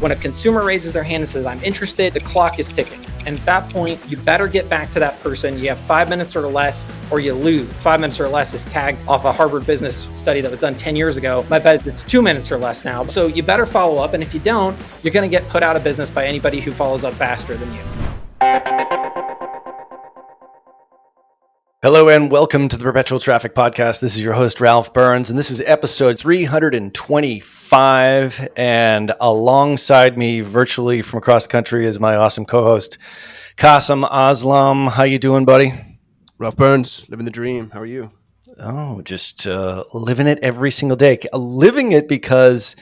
When a consumer raises their hand and says, I'm interested, the clock is ticking. And at that point, you better get back to that person. You have 5 minutes or less, or you lose. 5 minutes or less is tagged off a Harvard business study that was done 10 years ago. My bet is it's 2 minutes or less now. So you better follow up. And if you don't, you're going to get put out of business by anybody who follows up faster than you. Hello and welcome to the Perpetual Traffic Podcast. This is your host, Ralph Burns, and this is episode 325. And alongside me, virtually from across the country, is my awesome co-host, Kasim. Aslam. How you doing, buddy? Ralph Burns, living the dream. How are you? Oh, just living it every single day. Living it because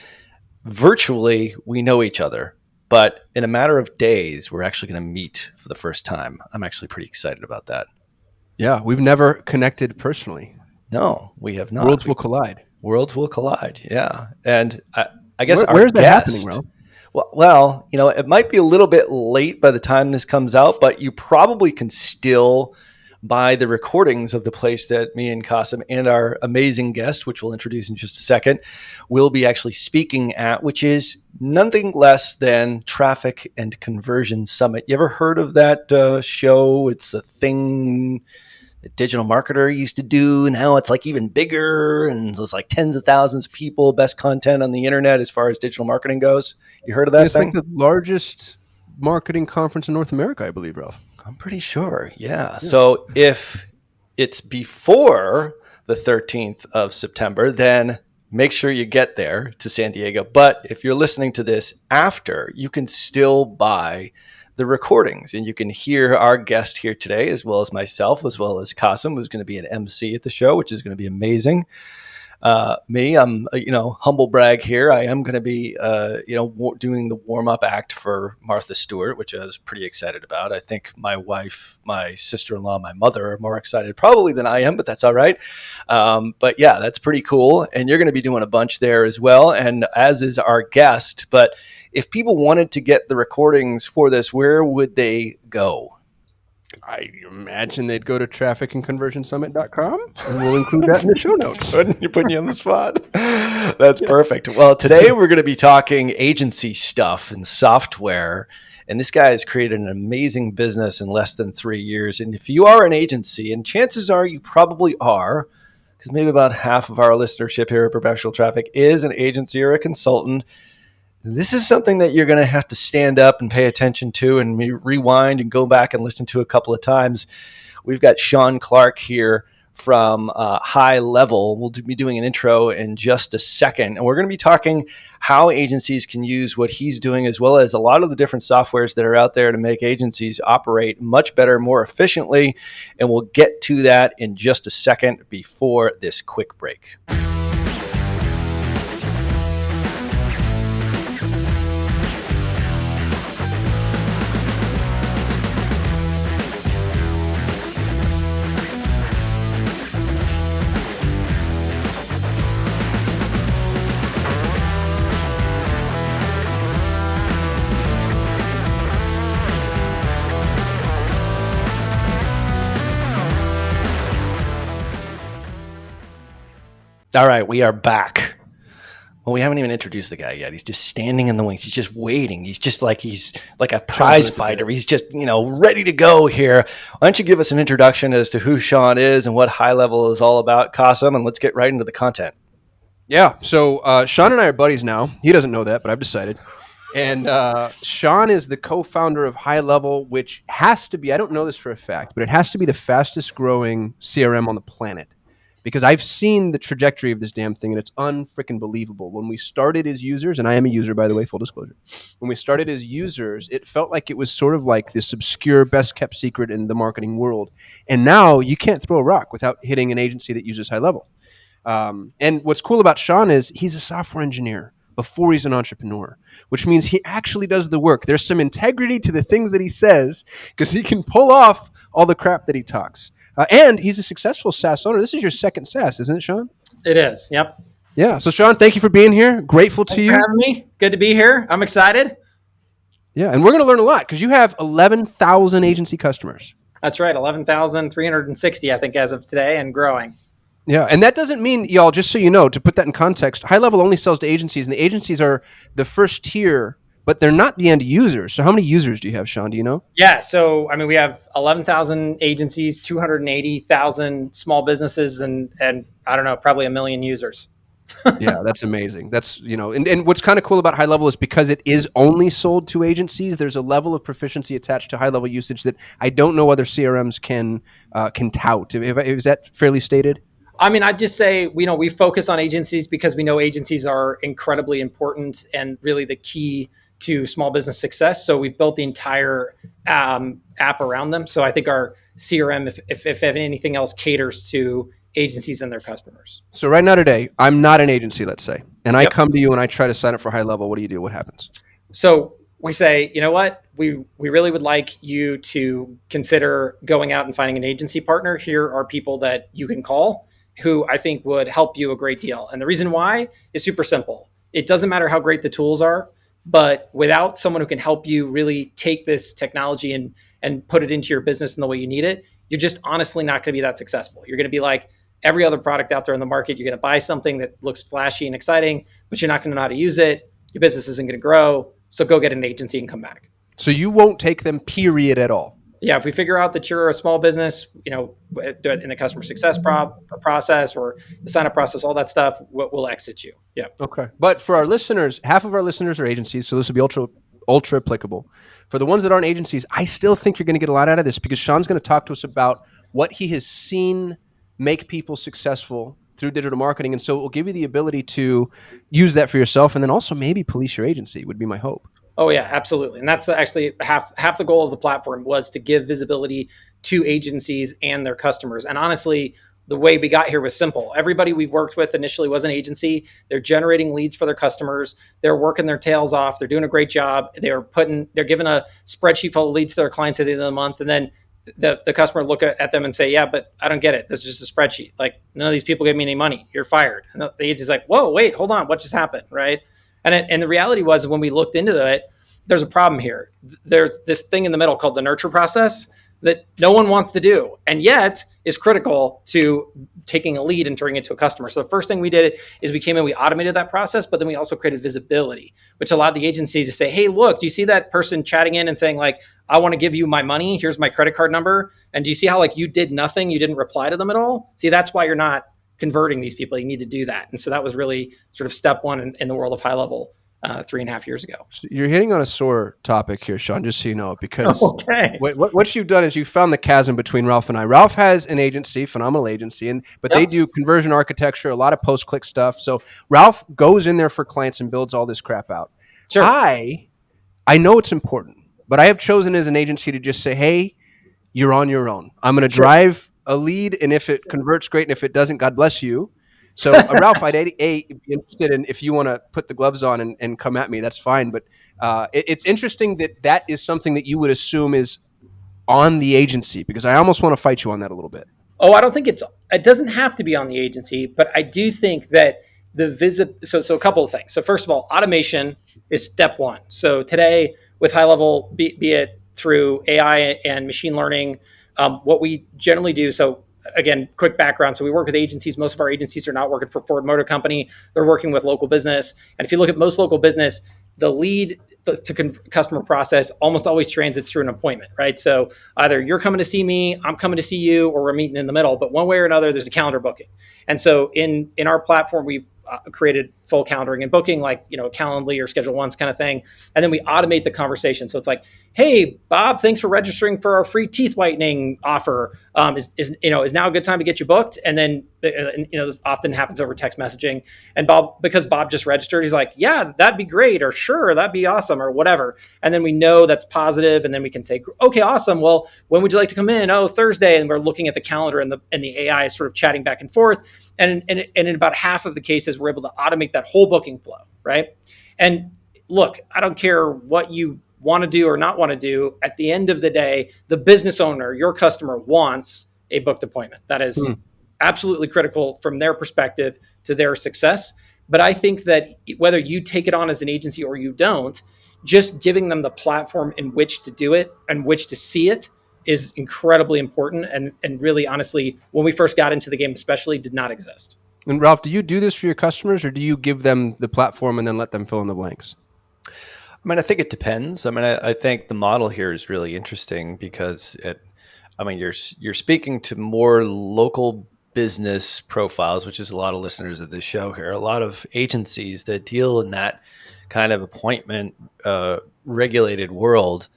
virtually we know each other. But in a matter of days, we're actually going to meet for the first time. I'm actually pretty excited about that. Yeah, we've never connected personally. No, we have not. Worlds will collide. Worlds will collide, yeah. And I guess where's that happening, Ralph? Well, you know, it might be a little bit late by the time this comes out, but you probably can still buy the recordings of the place that me and Kasim and our amazing guest, which we'll introduce in just a second, will be actually speaking at, which is nothing less than Traffic and Conversion Summit. You ever heard of that show? It's a thing that digital marketer used to do. Now it's like even bigger, and there's like tens of thousands of people, best content on the internet as far as digital marketing goes. You heard of that thing? It's like the largest marketing conference in North America, I believe, Ralph. I'm pretty sure. Yeah. So if it's before the 13th of September, then make sure you get there to San Diego. But if you're listening to this after, you can still buy the recordings, and you can hear our guest here today, as well as myself, as well as Kasim, who's going to be an MC at the show, which is going to be amazing. Me, I'm, humble brag here. I am going to be, doing the warm-up act for Martha Stewart, which I was pretty excited about. I think my wife, my sister-in-law, my mother are more excited probably than I am, but that's all right. But yeah, that's pretty cool. And you're going to be doing a bunch there as well, and as is our guest. But if people wanted to get the recordings for this, where would they go? I imagine they'd go to trafficandconversionsummit.com, and we'll include that in the show notes. You're putting you on the spot. That's perfect. Well, today we're going to be talking agency stuff and software. And this guy has created an amazing business in less than 3 years. And if you are an agency, and chances are you probably are, because maybe about half of our listenership here at Perpetual Traffic is an agency or a consultant, this is something that you're going to have to stand up and pay attention to and rewind and go back and listen to a couple of times. We've got Shaun Clark here from HighLevel. We'll be doing an intro in just a second. And we're going to be talking how agencies can use what he's doing, as well as a lot of the different softwares that are out there to make agencies operate much better, more efficiently. And we'll get to that in just a second before this quick break. All right, we are back. Well, we haven't even introduced the guy yet. He's just standing in the wings. He's just waiting. He's like a prize fighter. He's just, ready to go here. Why don't you give us an introduction as to who Shaun is and what HighLevel is all about, Kasim, and let's get right into the content. Yeah, so Shaun and I are buddies now. He doesn't know that, but I've decided. And Shaun is the co-founder of HighLevel, which has to be, I don't know this for a fact, but it has to be the fastest growing CRM on the planet. Because I've seen the trajectory of this damn thing, and it's unfreaking believable. When we started as users, and I am a user, by the way, full disclosure. When we started as users, it felt like it was sort of like this obscure, best-kept secret in the marketing world. And now you can't throw a rock without hitting an agency that uses HighLevel. And what's cool about Shaun is he's a software engineer before he's an entrepreneur, which means he actually does the work. There's some integrity to the things that he says because he can pull off all the crap that he talks. And he's a successful SaaS owner. This is your second SaaS, isn't it, Shaun? It is. Yep. Yeah. So, Shaun, thank you for being here. Grateful to you. Thanks for having me. Good to be here. I'm excited. Yeah. And we're going to learn a lot because you have 11,000 agency customers. That's right. 11,360, I think, as of today, and growing. Yeah. And that doesn't mean, y'all, just so you know, to put that in context, HighLevel only sells to agencies, and the agencies are the first tier but they're not the end users. So how many users do you have, Shaun? Do you know? Yeah. So, I mean, we have 11,000 agencies, 280,000 small businesses, and I don't know, probably a million users. Yeah, that's amazing. That's, and what's kind of cool about HighLevel is because it is only sold to agencies, there's a level of proficiency attached to HighLevel usage that I don't know other CRMs can tout. Is that fairly stated? I mean, I'd just say, we focus on agencies because we know agencies are incredibly important and really the key to small business success. So we've built the entire app around them. So I think our CRM, if anything else, caters to agencies and their customers. So right now today, I'm not an agency, let's say, and I Yep. come to you and I try to sign up for HighLevel. What do you do? What happens? So we say, you know what, we really would like you to consider going out and finding an agency partner. Here are people that you can call who I think would help you a great deal. And the reason why is super simple. It doesn't matter how great the tools are, but without someone who can help you really take this technology and put it into your business in the way you need it, you're just honestly not going to be that successful. You're going to be like every other product out there in the market. You're going to buy something that looks flashy and exciting, but you're not going to know how to use it. Your business isn't going to grow. So go get an agency and come back. So you won't take them, period, at all. Yeah, if we figure out that you're a small business, in the customer success process or the sign up process, all that stuff, we'll exit you. Yeah. Okay. But for our listeners, half of our listeners are agencies, so this will be ultra applicable. For the ones that aren't agencies, I still think you're going to get a lot out of this because Shaun's going to talk to us about what he has seen make people successful through digital marketing. And so it will give you the ability to use that for yourself and then also maybe police your agency would be my hope. Oh yeah, absolutely. And that's actually half the goal of the platform was to give visibility to agencies and their customers. And honestly, the way we got here was simple. Everybody we worked with initially was an agency. They're generating leads for their customers. They're working their tails off. They're doing a great job. They're giving a spreadsheet full of leads to their clients at the end of the month. And then the customer look at them and say, yeah, but I don't get it. This is just a spreadsheet. Like none of these people gave me any money. You're fired. And the agency's like, whoa, wait, hold on. What just happened? Right. And the reality was when we looked into it, there's a problem here. There's this thing in the middle called the nurture process that no one wants to do, and yet is critical to taking a lead and turning it to a customer. So the first thing we did is we came in, we automated that process, but then we also created visibility, which allowed the agency to say, hey, look, do you see that person chatting in and saying like, I want to give you my money. Here's my credit card number. And do you see how like you did nothing? You didn't reply to them at all. See, that's why you're not converting these people. You need to do that. And so that was really sort of step one in the world of HighLevel. 3.5 years ago. So you're hitting on a sore topic here, Shaun, just so you know, because okay. what you've done is you found the chasm between Ralph and I. Ralph has an agency, phenomenal agency, but they do conversion architecture, a lot of post-click stuff. So Ralph goes in there for clients and builds all this crap out. Sure. I know it's important, but I have chosen as an agency to just say, hey, you're on your own. I'm going to drive a lead, and if it converts, great, and if it doesn't, God bless you. So, Ralph, I'd be interested in if you want to put the gloves on and come at me, that's fine. But it's interesting that is something that you would assume is on the agency, because I almost want to fight you on that a little bit. Oh, I don't think it doesn't have to be on the agency, but I do think that so a couple of things. So first of all, automation is step one. So today with HighLevel, be it through AI and machine learning, what we generally do, so again, quick background. So we work with agencies. Most of our agencies are not working for Ford Motor Company. They're working with local business. And if you look at most local business, the lead to customer process almost always transits through an appointment, right? So either you're coming to see me, I'm coming to see you, or we're meeting in the middle. But one way or another, there's a calendar booking. And so in our platform, we've created full calendaring and booking, like Calendly or Schedule Once kind of thing, and then we automate the conversation. So it's like, hey, Bob, thanks for registering for our free teeth whitening offer. Is now a good time to get you booked? And then this often happens over text messaging. And because Bob just registered, he's like, yeah, that'd be great, or sure, that'd be awesome, or whatever. And then we know that's positive, and then we can say, okay, awesome. Well, when would you like to come in? Oh, Thursday. And we're looking at the calendar, and the AI is sort of chatting back and forth. And in about half of the cases, we're able to automate that whole booking flow, right? And look, I don't care what you want to do or not want to do. At the end of the day, the business owner, your customer, wants a booked appointment. That is absolutely critical from their perspective to their success. But I think that whether you take it on as an agency or you don't, just giving them the platform in which to do it and which to see it is incredibly important. And really, honestly, when we first got into the game, especially, did not exist. And Ralph, do you do this for your customers, or do you give them the platform and then let them fill in the blanks? I mean, I think it depends. I mean, I think the model here is really interesting because you're speaking to more local business profiles, which is a lot of listeners of this show here, a lot of agencies that deal in that kind of appointment regulated world.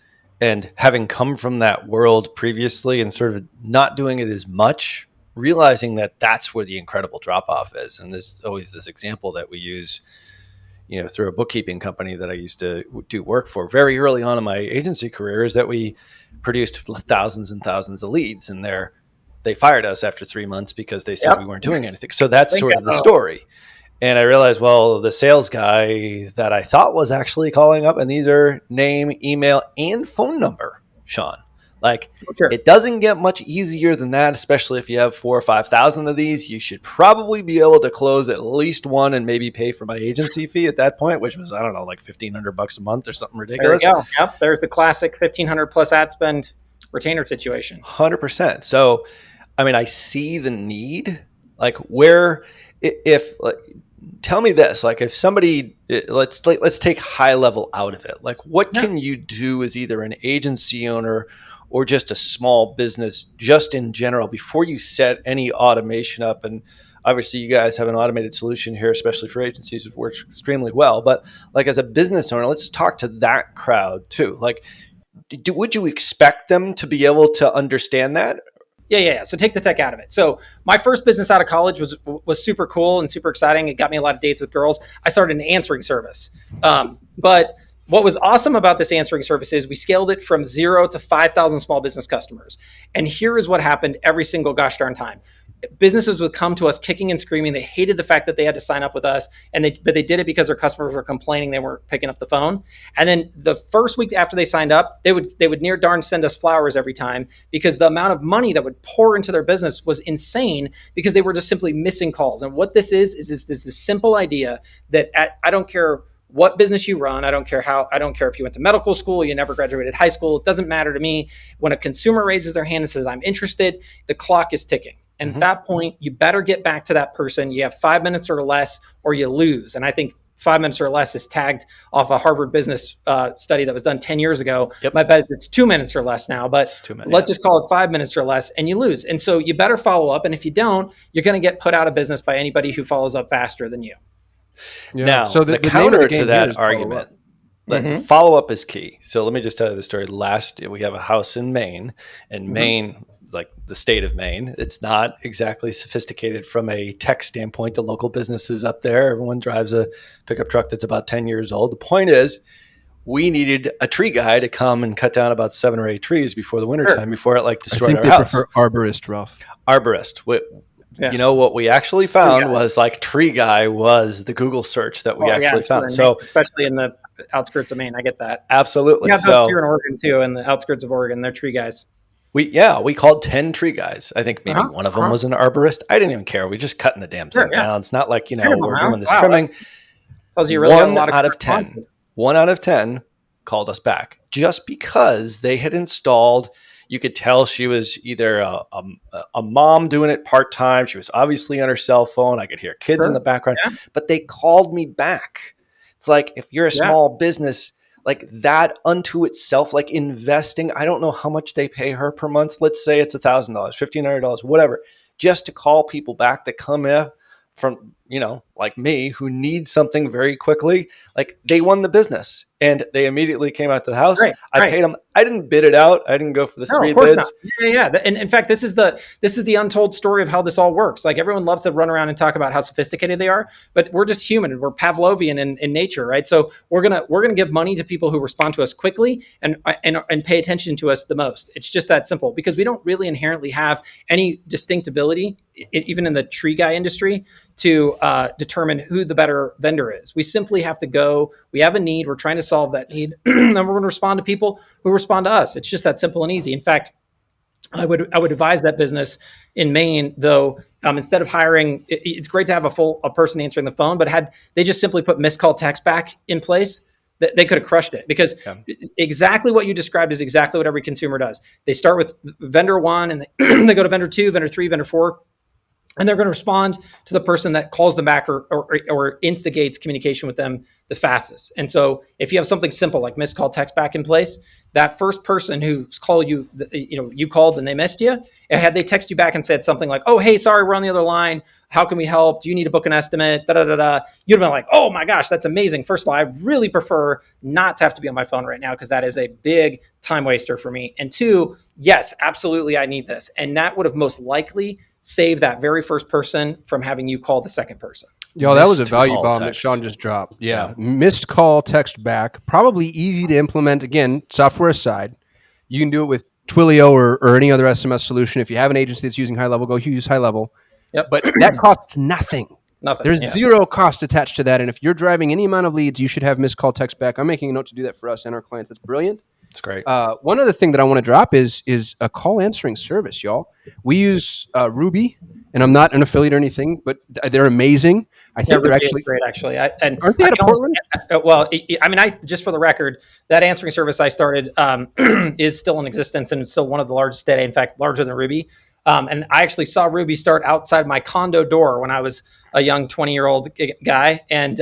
And having come from that world previously and sort of not doing it as much, realizing that that's where the incredible drop off is. And there's always this example that we use, through a bookkeeping company that I used to do work for very early on in my agency career, is that we produced thousands and thousands of leads, and they fired us after 3 months because they said Yep. we weren't doing anything. So that's sort of the Bingo. story. And I realized, well, the sales guy that I thought was actually calling up, and these are name, email, and phone number, Shaun. Like, Sure. it doesn't get much easier than that, especially if you have 4,000 or 5,000 of these. You should probably be able to close at least one and maybe pay for my agency fee at that point, which was, I don't know, like $1,500 a month or something ridiculous. There you go. Yep. There's the classic 1,500 plus ad spend retainer situation. 100%. So, I mean, I see the need. Like, where, if tell me this, like, if somebody, let's take HighLevel out of it. Like, what can you do as either an agency owner or just a small business, just in general, before you set any automation up? And obviously you guys have an automated solution here, especially for agencies, which works extremely well. But like, as a business owner, let's talk to that crowd too. Like, would you expect them to be able to understand that? Yeah. So take the tech out of it. So my first business out of college was super cool and super exciting. It got me a lot of dates with girls. I started an answering service. But what was awesome about this answering service is we scaled it from 0 to 5,000 small business customers. And here is what happened every single gosh darn time. Businesses would come to us kicking and screaming. They hated the fact that they had to sign up with us, but they did it because their customers were complaining they weren't picking up the phone. And then the first week after they signed up, they would near darn send us flowers every time, because the amount of money that would pour into their business was insane, because they were just simply missing calls. And what this is this simple idea that I don't care what business you run. I don't care if you went to medical school, you never graduated high school. It doesn't matter to me. When a consumer raises their hand and says, I'm interested, the clock is ticking. And at that point, you better get back to that person. You have 5 minutes or less, or you lose. And I think 5 minutes or less is tagged off a Harvard business study that was done 10 years ago. Yep. My bet is it's 2 minutes or less now, but let's just call it 5 minutes or less, and you lose. And so you better follow up. And if you don't, you're going to get put out of business by anybody who follows up faster than you. Yeah. Now, so the name of the counter game to that here is argument, Mhm. follow-up is key. So let me just tell you the story. We have a house in Maine, and Maine, like the state of Maine, it's not exactly sophisticated from a tech standpoint. The local businesses up there, everyone drives a pickup truck that's about 10 years old. The point is, we needed a tree guy to come and cut down about 7 or 8 trees before the wintertime, before it I destroyed think our they house. prefer arborist, Ralph. Arborist. Yeah. You know, what we actually found was, like, tree guy was the Google search that we actually found. So, especially in the outskirts of Maine, I get that. absolutely. We have those here in Oregon too, in the outskirts of Oregon. They're tree guys. We called 10 tree guys. I think maybe one of them was an arborist. I didn't even care. We just cutting the damn thing down. It's not like, we're doing this trimming. Tells you really have a lot of out of 10. 1 out of 10 called us back just because they had installed. You could tell she was either a mom doing it part-time. She was obviously on her cell phone. I could hear kids in the background, but they called me back. It's like, if you're a small business, like, that unto itself, like investing, I don't know how much they pay her per month. Let's say it's $1,000, $1,500, whatever, just to call people back that come in from, like me, who needs something very quickly. Like, they won the business, and they immediately came out to the house. I paid them. I didn't bid it out. I didn't go for the 3 bids. Not. Yeah. And in fact, this is the untold story of how this all works. Like, everyone loves to run around and talk about how sophisticated they are, but we're just human, and we're Pavlovian in nature, right? So we're gonna give money to people who respond to us quickly and pay attention to us the most. It's just that simple, because we don't really inherently have any distinct ability, even in the tree guy industry, to determine who the better vendor is. We simply have to go. We have a need. We're trying to solve that need. And we're going to respond to people who respond to us. It's just that simple and easy. In fact, I would advise that business in Maine, though, instead of hiring, it's great to have a person answering the phone, but had they just simply put missed call text back in place, they could have crushed it, because exactly what you described is exactly what every consumer does. They start with vendor 1, and they go to vendor 2, vendor 3, vendor 4. and they're going to respond to the person that calls them back or instigates communication with them the fastest. And so if you have something simple like missed call text back in place, that first person who's called you, you called and they missed you, and had they text you back and said something like, oh, hey, sorry, we're on the other line. How can we help? Do you need to book an estimate? Da, da, da, da. You'd have been like, oh my gosh, that's amazing. First of all, I really prefer not to have to be on my phone right now because that is a big time waster for me. And two, yes, absolutely, I need this. And that would have most likely saved that very first person from having you call the second person. Yo, that was a Missed value call bomb that text. Shaun just dropped. Yeah. Missed call, text back. Probably easy to implement. Again, software aside, you can do it with Twilio or any other SMS solution. If you have an agency that's using HighLevel, go use HighLevel. Yep. But that costs nothing. Nothing. There's Yeah. zero cost attached to that. And if you're driving any amount of leads, you should have missed call, text back. I'm making a note to do that for us and our clients. That's brilliant. It's great. One other thing that I want to drop is a call answering service, y'all. We use Ruby, and I'm not an affiliate or anything, but they're amazing. I think they're Ruby is actually great. Actually, and aren't they out of Portland? Well, I mean, just for the record, that answering service I started is still in existence, and it's still one of the largest today. In fact, larger than Ruby. And I actually saw Ruby start outside my condo door when I was a young 20-year-old guy. And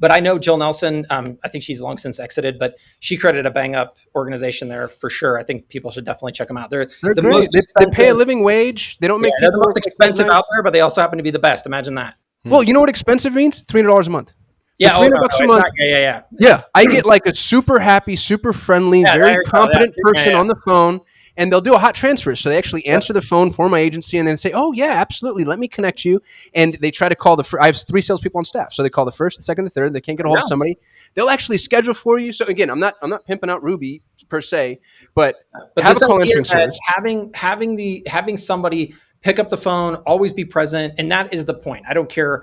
but I know Jill Nelson. I think she's long since exited, but she created a bang up organization there for sure. I think people should definitely check them out. They're They're the great. most They pay a living wage. They don't make they're the people most work expensive midnight. out there, but they also happen to be the best. Imagine that. Well, you know what expensive means? $300 a month. Yeah, $300 bucks a it's month. not- yeah. Yeah, I get like a super happy, super friendly, Yeah, I very heard about competent that. person Yeah. on the phone, and they'll do a hot transfer. So they actually answer the phone for my agency, and then say, "Oh yeah, absolutely, let me connect you." And they try to call I have 3 salespeople on staff, so they call the first, the second, the third. They can't get a hold of somebody. They'll actually schedule for you. So again, I'm not pimping out Ruby per se, but have a this call idea answering that service. having somebody pick up the phone, always be present, and that is the point. I don't care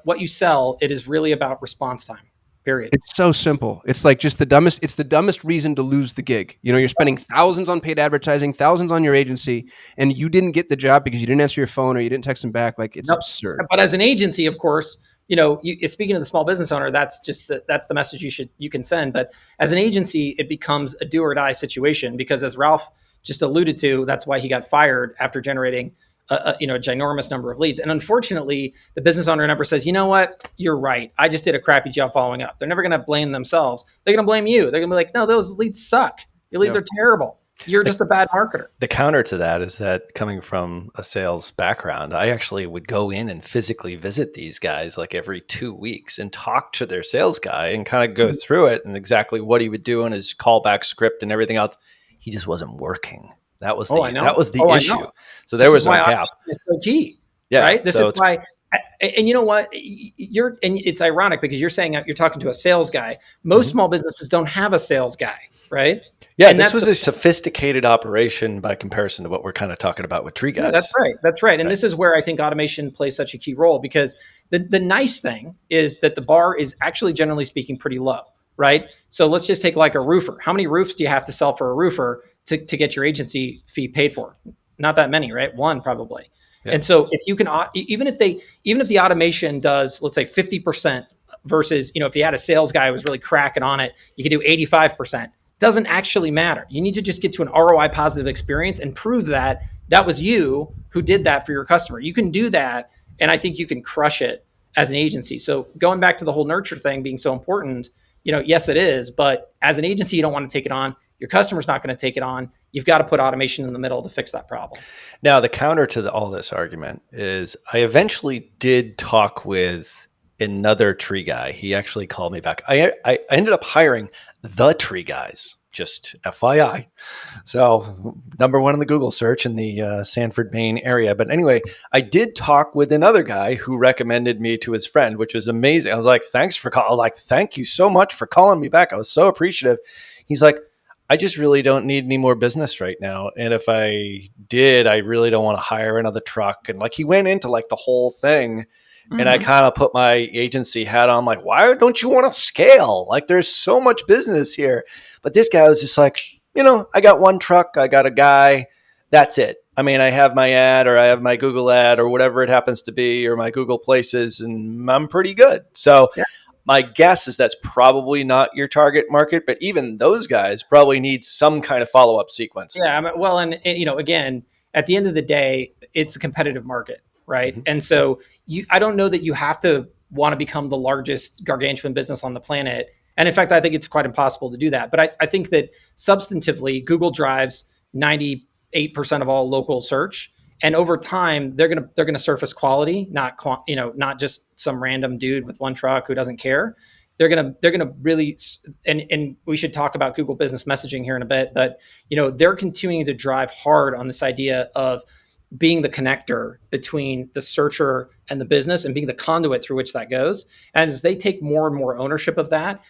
what you sell. It is really about response time. Period. It's so simple. It's like just the dumbest. It's the dumbest reason to lose the gig. You know, you're spending thousands on paid advertising, thousands on your agency, and you didn't get the job because you didn't answer your phone or you didn't text them back. Like it's Nope. absurd. But as an agency, of course, speaking to the small business owner, that's the message you can send. But as an agency, it becomes a do or die situation because, as Ralph just alluded to, that's why he got fired after generating a ginormous number of leads. And unfortunately, the business owner never says, you know what, you're right. I just did a crappy job following up. They're never going to blame themselves. They're going to blame you. They're going to be like, no, those leads suck. Your leads are terrible. You're just a bad marketer. The counter to that is that coming from a sales background, I actually would go in and physically visit these guys like every 2 weeks and talk to their sales guy and kind of go through it and exactly what he would do and his callback script and everything else. He just wasn't working. That was the issue. So there was a gap. It's so key. Yeah. Right. This is why. And you know what? And it's ironic because you're saying you're talking to a sales guy. Most small businesses don't have a sales guy, right? Yeah, and this was a sophisticated operation by comparison to what we're kind of talking about with Tree Guys. Yeah, that's right. And this is where I think automation plays such a key role because the nice thing is that the bar is actually, generally speaking, pretty low, right? So let's just take like a roofer. How many roofs do you have to sell for a roofer to get your agency fee paid for? Not that many, right? One probably. Yeah. And so if you can, even if the automation does, let's say 50% versus, if you had a sales guy who was really cracking on it, you could do 85%. Doesn't actually matter. You need to just get to an ROI positive experience and prove that was you who did that for your customer. You can do that. And I think you can crush it as an agency. So going back to the whole nurture thing being so important, yes, it is. But as an agency, you don't want to take it on. Your customer's not going to take it on. You've got to put automation in the middle to fix that problem. Now, the counter to all this argument is I eventually did talk with another tree guy. He actually called me back. I ended up hiring the Tree Guys, just FYI. So number 1 in the Google search in the Sanford, Maine area. But anyway, I did talk with another guy who recommended me to his friend, which was amazing. I was like, thanks for calling. Like, thank you so much for calling me back. I was so appreciative. He's like, I just really don't need any more business right now. And if I did, I really don't want to hire another truck. And like, he went into like the whole thing. And I kind of put my agency hat on, like, why don't you want to scale? Like, there's so much business here. But this guy was just like, I got one truck, I got a guy, that's it. I mean, I have my ad or I have my Google ad or whatever it happens to be, or my Google Places, and I'm pretty good. So my guess is that's probably not your target market, but even those guys probably need some kind of follow-up sequence. Yeah. Well, and again, at the end of the day, it's a competitive market. right? And so I don't know that you have to want to become the largest gargantuan business on the planet. And in fact, I think it's quite impossible to do that. But I think that substantively, Google drives 98% of all local search. And over time, they're gonna surface quality, not just some random dude with one truck who doesn't care. They're gonna really, and we should talk about Google Business Messaging here in a bit, but they're continuing to drive hard on this idea of being the connector between the searcher and the business and being the conduit through which that goes. And as they take more and more ownership of that,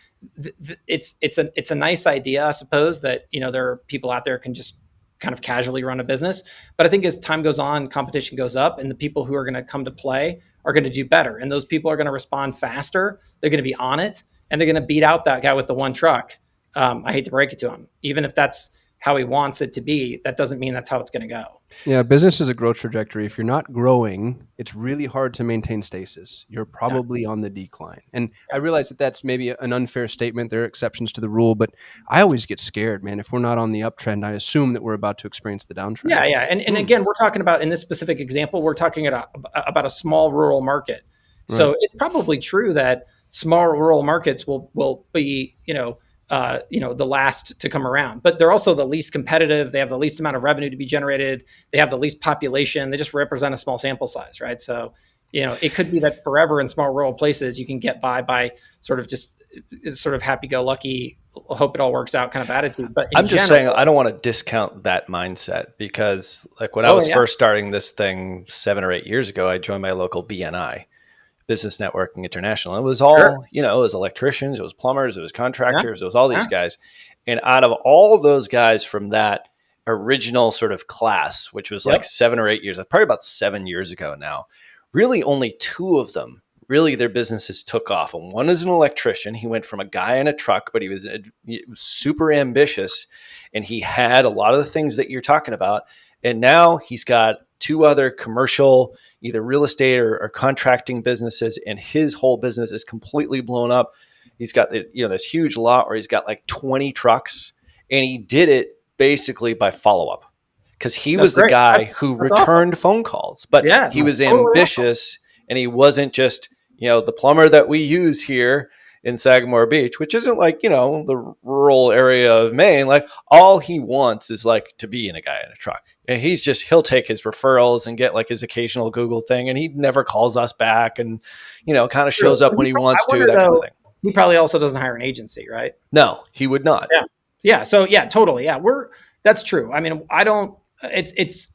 it's a nice idea, I suppose, that there are people out there who can just kind of casually run a business. But I think as time goes on, competition goes up, and the people who are going to come to play are going to do better. And those people are going to respond faster. They're going to be on it, and they're going to beat out that guy with the one truck. I hate to break it to him. Even if that's how he wants it to be, that doesn't mean that's how it's going to go. Yeah, business is a growth trajectory. If you're not growing, it's really hard to maintain stasis. You're probably on the decline. And I realize that that's maybe an unfair statement. There are exceptions to the rule, but I always get scared, man. If we're not on the uptrend, I assume that we're about to experience the downtrend. Yeah. And again, we're talking about, in this specific example, we're talking about a small rural market. So it's probably true that small rural markets will be, the last to come around, but they're also the least competitive. They have the least amount of revenue to be generated. They have the least population. They just represent a small sample size, right? So, it could be that forever in small rural places, you can get by sort of happy-go-lucky, hope it all works out kind of attitude. But I'm just saying, I don't want to discount that mindset, because like when I was first starting this thing 7 or 8 years ago, I joined my local BNI, Business Networking International. It was all, it was electricians, it was plumbers, it was contractors, it was all these guys. And out of all those guys from that original sort of class, which was like 7 or 8 years, probably about 7 years ago now, really only 2 of them, really their businesses took off. And one is an electrician. He went from a guy in a truck, but he was super ambitious, and he had a lot of the things that you're talking about. And now he's got 2 other commercial, either real estate or contracting businesses, and his whole business is completely blown up. He's got this huge lot where he's got like 20 trucks, and he did it basically by follow-up, because he was the guy who returned phone calls, but he was ambitious, and he wasn't just, the plumber that we use here in Sagamore Beach, which isn't like, the rural area of Maine. Like, all he wants is like to be in a guy in a truck. And he'll take his referrals and get like his occasional Google thing, and he never calls us back, and, kind of shows up when he wants to, that kind of thing. He probably also doesn't hire an agency, right? No, he would not. Yeah. So yeah, totally. Yeah. That's true. I mean,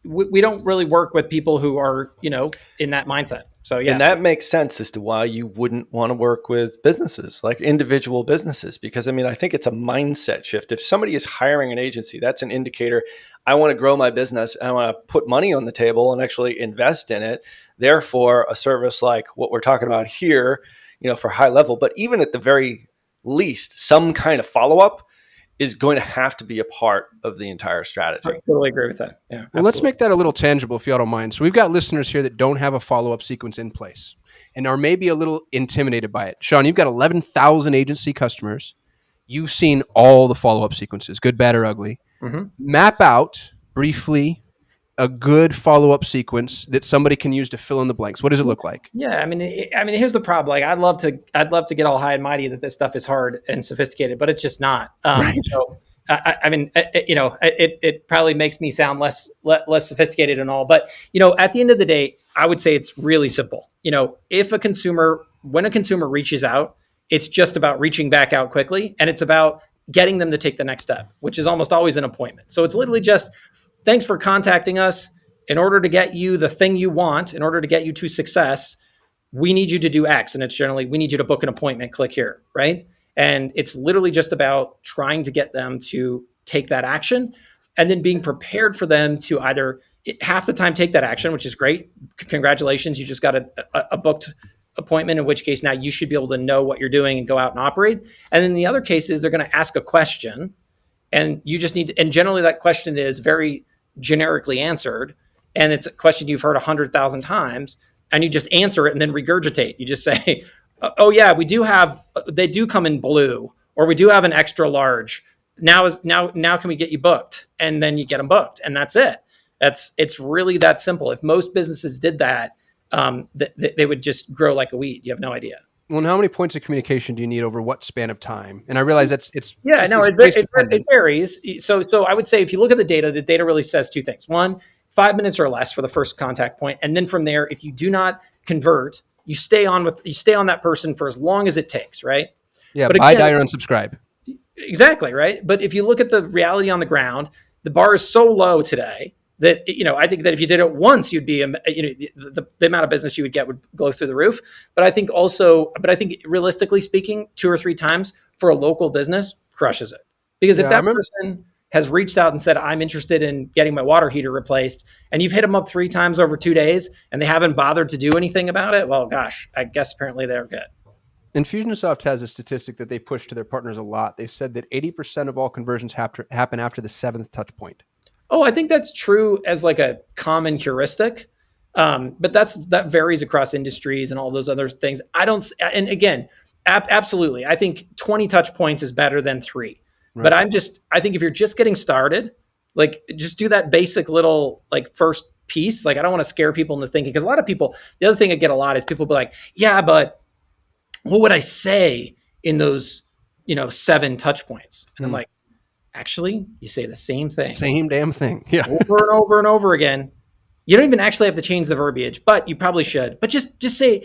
we don't really work with people who are, in that mindset. So yeah. And that makes sense as to why you wouldn't want to work with businesses, like individual businesses, because I think it's a mindset shift. If somebody is hiring an agency, that's an indicator. I want to grow my business, and I want to put money on the table and actually invest in it. Therefore, a service like what we're talking about here, for HighLevel, but even at the very least, some kind of follow-up is going to have to be a part of the entire strategy. I totally agree with that. Yeah. Well, let's make that a little tangible, if y'all don't mind. So we've got listeners here that don't have a follow-up sequence in place and are maybe a little intimidated by it. Shaun, you've got 11,000 agency customers. You've seen all the follow-up sequences, good, bad, or ugly. Mm-hmm. Map out briefly a good follow-up sequence that somebody can use to fill in the blanks. What does it look like? Yeah, I mean, here's the problem. Like, I'd love to get all high and mighty that this stuff is hard and sophisticated, but it's just not. Right. So, it probably makes me sound less sophisticated and all, but at the end of the day, I would say it's really simple. When a consumer reaches out, it's just about reaching back out quickly, and it's about getting them to take the next step, which is almost always an appointment. So it's literally just, thanks for contacting us. In order to get you the thing you want, in order to get you to success, we need you to do X. And it's generally, we need you to book an appointment, click here, right? And it's literally just about trying to get them to take that action, and then being prepared for them to either half the time take that action, which is great. Congratulations, you just got a booked appointment, in which case now you should be able to know what you're doing and go out and operate. And then the other cases, they're going to ask a question, and you just need, and generally that question is very generically answered, and it's a question you've heard 100,000 times, and you just answer it and then regurgitate. You just say, oh yeah, they do come in blue, or we do have an extra large. Now can we get you booked? And then you get them booked, and that's it. It's really that simple. If most businesses did that, they would just grow like a weed. You have no idea. Well, and how many points of communication do you need over what span of time? And I realize it's Yeah, just no, it's it, place it, it dependent. varies. So I would say if you look at the data really says two things. One, 5 minutes or less for the first contact point, and then from there, if you do not convert, you stay on that person for as long as it takes, right? Yeah, But buy, again, die, or unsubscribe. exactly, right? But if you look at the reality on the ground, the bar is so low today that I think that if you did it once, you'd be the amount of business you would get would go through the roof. But I think realistically speaking, 2 or 3 times for a local business crushes it, because Yeah, if I that remember. person has reached out and said, I'm interested in getting my water heater replaced, and you've hit them up 3 times over 2 days and they haven't bothered to do anything about it, well, gosh, I guess apparently they're good. Infusionsoft has a statistic that they push to their partners a lot. They said that 80% of all conversions happen after the seventh touch point. Oh, I think that's true as like a common heuristic, but that varies across industries and all those other things. I don't, and again, absolutely, I think 20 touch points is better than 3. But Right. I think if you're just getting started, like just do that basic little like first piece. Like I don't want to scare people into thinking, because a lot of people, the other thing I get a lot is people be like, yeah, but what would I say in those 7 touch points? And I'm Hmm. like, actually, you say the same thing Same damn thing. Yeah. over and over and over again. You don't even actually have to change the verbiage, but you probably should. But just say,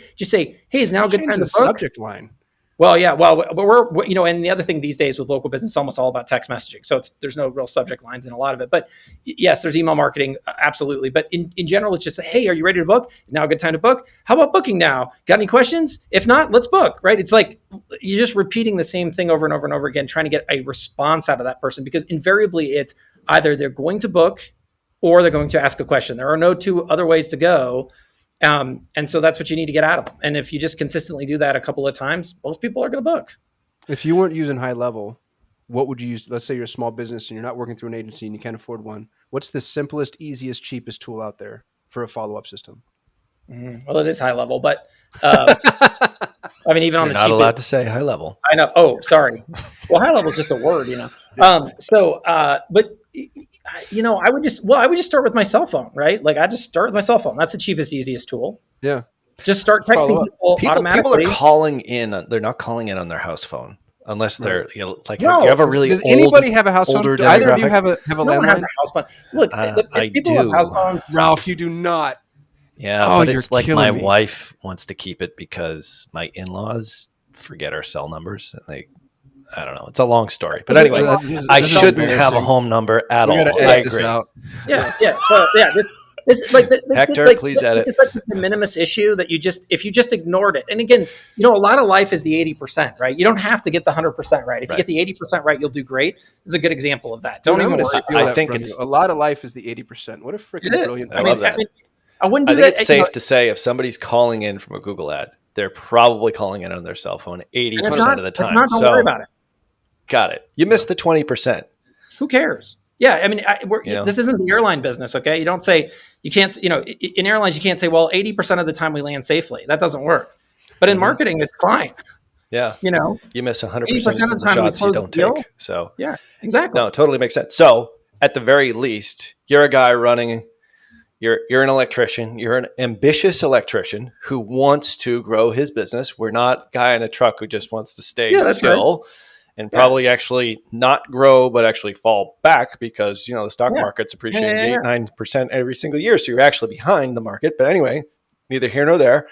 hey, is now a good Change time the to book? subject line. Well, yeah, well, but and the other thing these days with local business, it's almost all about text messaging. So there's no real subject lines in a lot of it. But yes, there's email marketing, absolutely. But in general, it's just, hey, are you ready to book? Is now a good time to book? How about booking now? Got any questions? If not, let's book, right? It's like you're just repeating the same thing over and over and over again, trying to get a response out of that person, because invariably it's either they're going to book or they're going to ask a question. There are no two other ways to go. And so that's what you need to get out of them. And if you just consistently do that a couple of times, most people are going to book. If you weren't using HighLevel, what would you use? Let's say you're a small business and you're not working through an agency and you can't afford one. What's the simplest, easiest, cheapest tool out there for a follow-up system? Well, it is HighLevel, but I mean, even on You're the not allowed to cheapest, say high level. I know. Oh, sorry. Well, HighLevel is just a word. But I would just start with my cell phone, right? Like I just start with my cell phone. That's the cheapest, easiest tool. Yeah. Just start Follow texting up. people People are automatically. calling in. They're not calling in on their house phone unless they're like No. you have a really Does old, anybody have a house phone? older Do either of you demographic. have a No one has landline? a house phone. Look, if I people have house do. phones. Ralph, you do not. Yeah, Oh, but you're it's like killing my me. wife wants to keep it because my in-laws forget our cell numbers and I don't know. It's a long story. But anyway, I This is shouldn't have a embarrassing. home number at We all. gotta I edit this agree. out. Yeah. So yeah, this like Hector, like please this edit. is such a de minimis issue that if you just ignored it. And again, a lot of life is the 80%, right? You don't have to get the 100% right. If you get the 80% right, you'll do great. This is a good example of that. Don't Dude, I'm even gonna worry. steal I that think from it's- you. A lot of life is the 80%. What a It freaking is. brilliant. I love that. I wouldn't I do think that. it's safe to say if somebody's calling in from a Google ad, they're probably calling in on their cell phone 80% if not, of the if time. not, don't worry about it. Got it. You missed the 20%. Who cares? Yeah, I mean, know? this isn't the airline business, okay? You don't say you can't. In airlines, you can't say, well, 80% of the time we land safely. That doesn't work. But in marketing, it's fine. Yeah. You miss 100% 80% of the shots you don't deal. take. So Yeah, exactly. no, it totally makes sense. So at the very least, you're a guy running. You're an electrician. You're an ambitious electrician who wants to grow his business. We're not a guy in a truck who just wants to stay that's still and probably actually not grow, but actually fall back because the stock market's appreciating 8-9% every single year. So you're actually behind the market. But anyway, neither here nor there.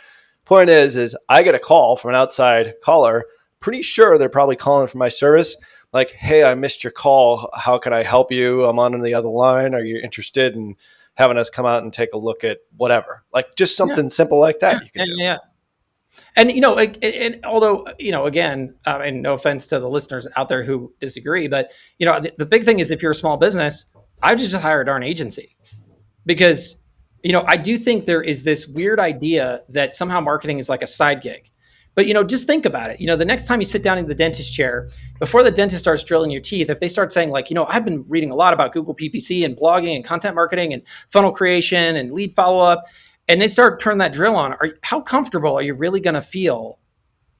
Point is I get a call from an outside caller. Pretty sure they're probably calling for my service. Like, hey, I missed your call. How can I help you? I'm on the other line. Are you interested in having us come out and take a look at whatever? Like just something simple like that you can do. Yeah. And although again, and no offense to the listeners out there who disagree, but the big thing is if you're a small business, I would just hire a darn agency, because I do think there is this weird idea that somehow marketing is like a side gig. But just think about it. The next time you sit down in the dentist chair, before the dentist starts drilling your teeth, if they start saying like, I've been reading a lot about Google PPC and blogging and content marketing and funnel creation and lead follow up, and they start turning that drill on, how comfortable are you really going to feel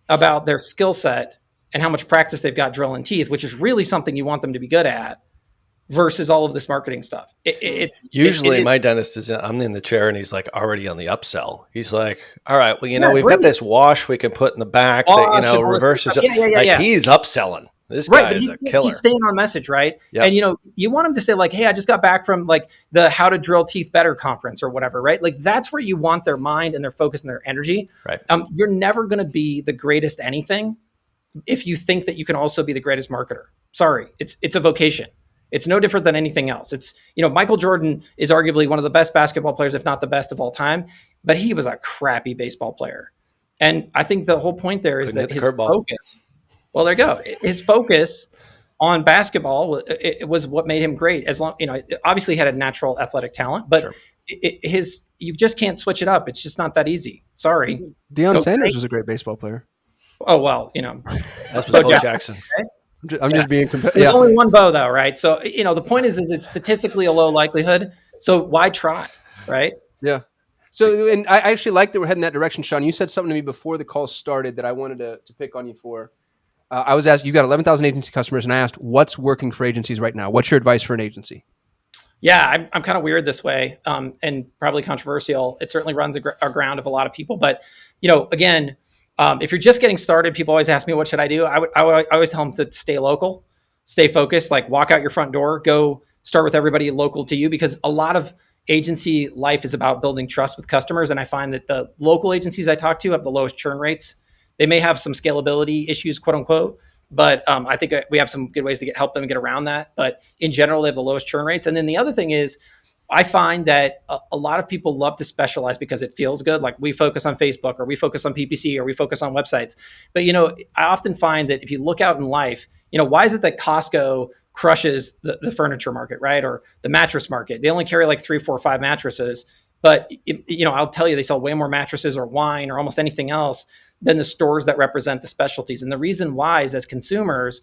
about their skill set and how much practice they've got drilling teeth, which is really something you want them to be good at, versus all of this marketing stuff. Usually it my is, dentist is, I'm in the chair and he's like already on the upsell. He's like, all right, well, yeah, we've got great. this wash we can put in the back that, Wash and all this reverses. stuff. Yeah. Like Yeah. he's upselling. This Right, guy but is a he's killer. staying on message, right? Yep. And you want him to say like, "Hey, I just got back from like the How to Drill Teeth Better conference or whatever," right? Like that's where you want their mind and their focus and their energy. Right. You're never going to be the greatest anything if you think that you can also be the greatest marketer. Sorry, it's a vocation. It's no different than anything else. It's Michael Jordan is arguably one of the best basketball players, if not the best of all time, but he was a crappy baseball player. And I think the whole point there is Couldn't hit that the his curveball. focus. Well, there you go. His focus on basketball it was what made him great. As long obviously he had a natural athletic talent, but Sure. you just can't switch it up. It's just not that easy. Sorry. Deion Okay. Sanders was a great baseball player. Oh well, That's Bo Jackson. Okay? I'm just being competitive. There's only one Bo though, right? So the point is it's statistically a low likelihood. So why try, right? Yeah. So, and I actually like that we're heading that direction, Shaun. You said something to me before the call started that I wanted to pick on you for. I was asked, you got 11,000 agency customers, and I asked, what's working for agencies right now? What's your advice for an agency? Yeah, I'm kind of weird this way, and probably controversial. It certainly runs aground of a lot of people. But again, if you're just getting started, people always ask me, "What should I do?" I always tell them to stay local, stay focused. Like walk out your front door, go start with everybody local to you, because a lot of agency life is about building trust with customers. And I find that the local agencies I talk to have the lowest churn rates. They may have some scalability issues, quote unquote, but I think we have some good ways to help them get around that. But in general, they have the lowest churn rates. And then the other thing is, I find that a lot of people love to specialize because it feels good. Like we focus on Facebook, or we focus on PPC, or we focus on websites. But I often find that if you look out in life, why is it that Costco crushes the furniture market, right? Or the mattress market? They only carry like 3, 4, 5 mattresses, but I'll tell you, they sell way more mattresses or wine or almost anything else than the stores that represent the specialties. And the reason why is, as consumers,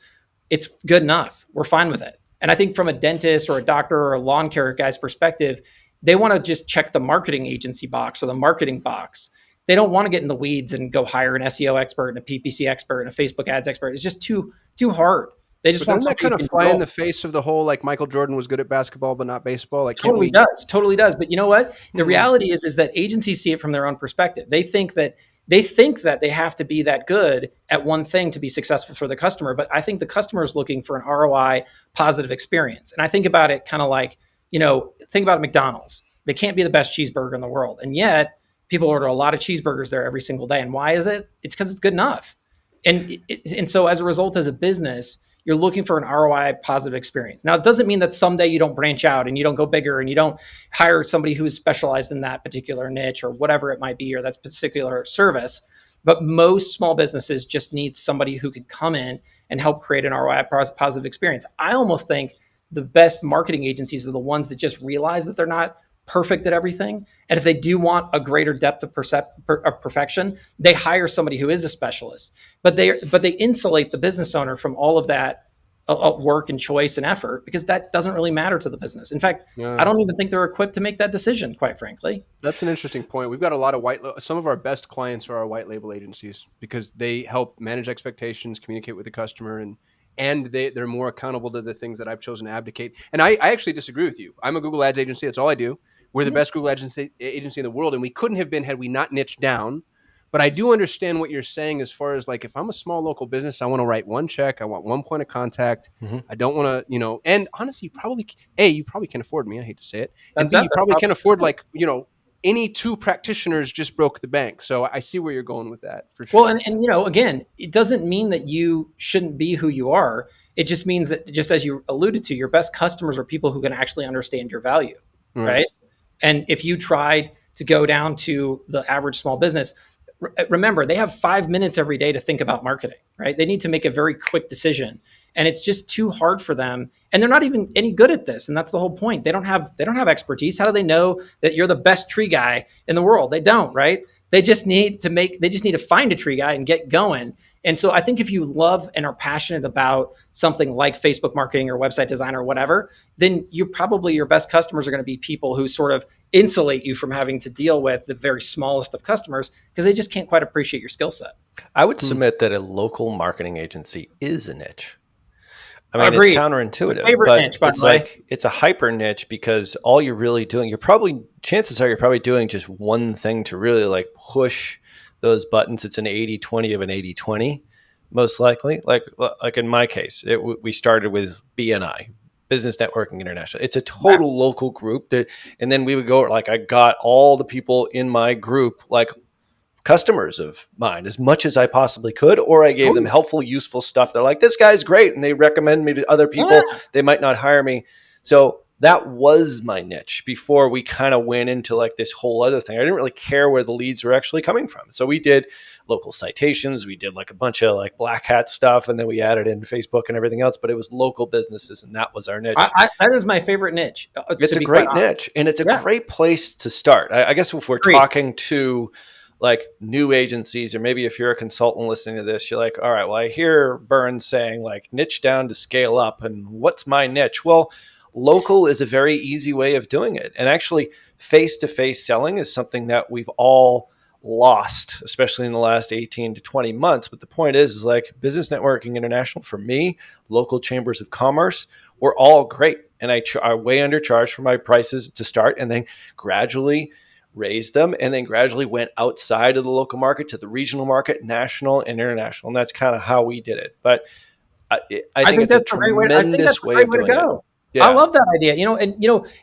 it's good enough. We're fine with it. And I think from a dentist or a doctor or a lawn care guy's perspective, they want to just check the marketing agency box or the marketing box. They don't want to get in the weeds and go hire an SEO expert and a PPC expert and a Facebook ads expert. It's just too hard. They just want that kind of fly in the face of the whole, like Michael Jordan was good at basketball but not baseball. Like totally does. But you know what? The reality is that agencies see it from their own perspective. They think that they have to be that good at one thing to be successful for the customer. But I think the customer is looking for an ROI positive experience. And I think about it kind of like, think about McDonald's. They can't be the best cheeseburger in the world. And yet people order a lot of cheeseburgers there every single day. And why is it? It's because it's good enough. And so as a result, as a business, you're looking for an ROI positive experience. Now, it doesn't mean that someday you don't branch out and you don't go bigger and you don't hire somebody who is specialized in that particular niche or whatever it might be, or that particular service. But most small businesses just need somebody who can come in and help create an ROI positive experience. I almost think the best marketing agencies are the ones that just realize that they're not perfect at everything. And if they do want a greater depth of perfection, they hire somebody who is a specialist. But they insulate the business owner from all of that work and choice and effort, because that doesn't really matter to the business. In fact, I don't even think they're equipped to make that decision, quite frankly. That's an interesting point. We've got a lot of some of our best clients are our white label agencies, because they help manage expectations, communicate with the customer, and they're more accountable to the things that I've chosen to abdicate. And I actually disagree with you. I'm a Google Ads agency. That's all I do. We're the best Google agency in the world, and we couldn't have been had we not niched down. But I do understand what you're saying as far as, like, if I'm a small local business, I want to write one check. I want one point of contact. I don't want to, and honestly, you probably can afford me. I hate to say it. And B, you probably can afford, like, any 2 practitioners just broke the bank. So I see where you're going with that, for sure. Well, and again, it doesn't mean that you shouldn't be who you are. It just means that, just as you alluded to, your best customers are people who can actually understand your value, right? And if you tried to go down to the average small business, remember, they have 5 minutes every day to think about marketing, right? They need to make a very quick decision, and it's just too hard for them. And they're not even any good at this. And that's the whole point. They don't have expertise. How do they know that you're the best tree guy in the world? They don't, right? They just need to find a tree guy and get going. And so I think if you love and are passionate about something like Facebook marketing or website design or whatever, then your best customers are going to be people who sort of insulate you from having to deal with the very smallest of customers, because they just can't quite appreciate your skill set. I would submit that a local marketing agency is a niche. I mean, it's Agreed. counterintuitive, Favorite but niche, by the it's way. like it's a hyper niche because all you're really doing, chances are you're probably doing just one thing to really like push those buttons. It's an 80-20 of an 80-20, most likely. Like in my case, we started with BNI, Business Networking International. It's a total local group and then we would go like, I got all the people in my group, like customers of mine as much as I possibly could, or I gave them helpful, useful stuff. They're like, this guy's great. And they recommend me to other people. Yeah. They might not hire me. So that was my niche before we kind of went into like this whole other thing. I didn't really care where the leads were actually coming from. So we did local citations. We did like a bunch of like black hat stuff. And then we added in Facebook and everything else, but it was local businesses. And that was our niche. That is my favorite niche. It's a great niche and it's a great place to start. I guess if we're talking to like new agencies, or maybe if you're a consultant listening to this, you're like, all right, well, I hear Burns saying like niche down to scale up. And what's my niche? Well, local is a very easy way of doing it. And actually face-to-face selling is something that we've all lost, especially in the last 18 to 20 months. But the point is like Business Networking International, for me, local chambers of commerce, were all great. And I way undercharged for my prices to start and then gradually raised them and then gradually went outside of the local market to the regional market, national and international. And that's kind of how we did it. But I think it's a tremendous way of doing it. Yeah. I love that idea.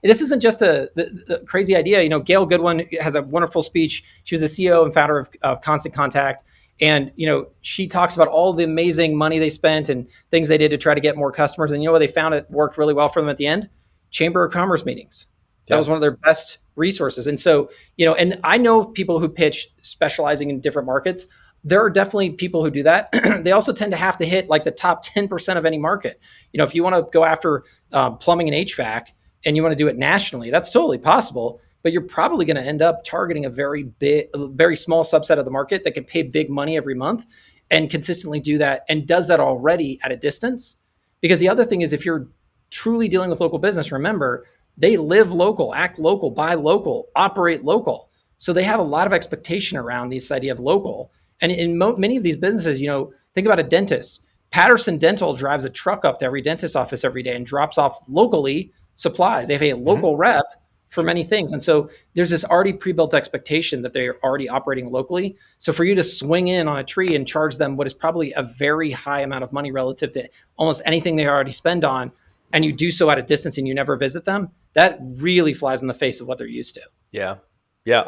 This isn't just the crazy idea. Gail Goodwin has a wonderful speech. She was the CEO and founder of Constant Contact. And, she talks about all the amazing money they spent and things they did to try to get more customers. And what they found it worked really well for them at the end? Chamber of Commerce meetings. That was one of their best resources. And so, and I know people who pitch specializing in different markets. There are definitely people who do that. They also tend to have to hit like the top 10% of any market. If you want to go after plumbing and HVAC and you want to do it nationally, that's totally possible. But you're probably going to end up targeting a very small subset of the market that can pay big money every month and consistently do that and does that already at a distance. Because the other thing is, if you're truly dealing with local business, remember, they live local, act local, buy local, operate local. So they have a lot of expectation around this idea of local. And in many of these businesses, think about a dentist. Patterson Dental drives a truck up to every dentist office every day and drops off locally supplies. They have a local rep for many things. And so there's this already pre-built expectation that they're already operating locally. So for you to swing in on a tree and charge them what is probably a very high amount of money relative to almost anything they already spend on, and you do so at a distance and you never visit them, that really flies in the face of what they're used to. Yeah. Yeah.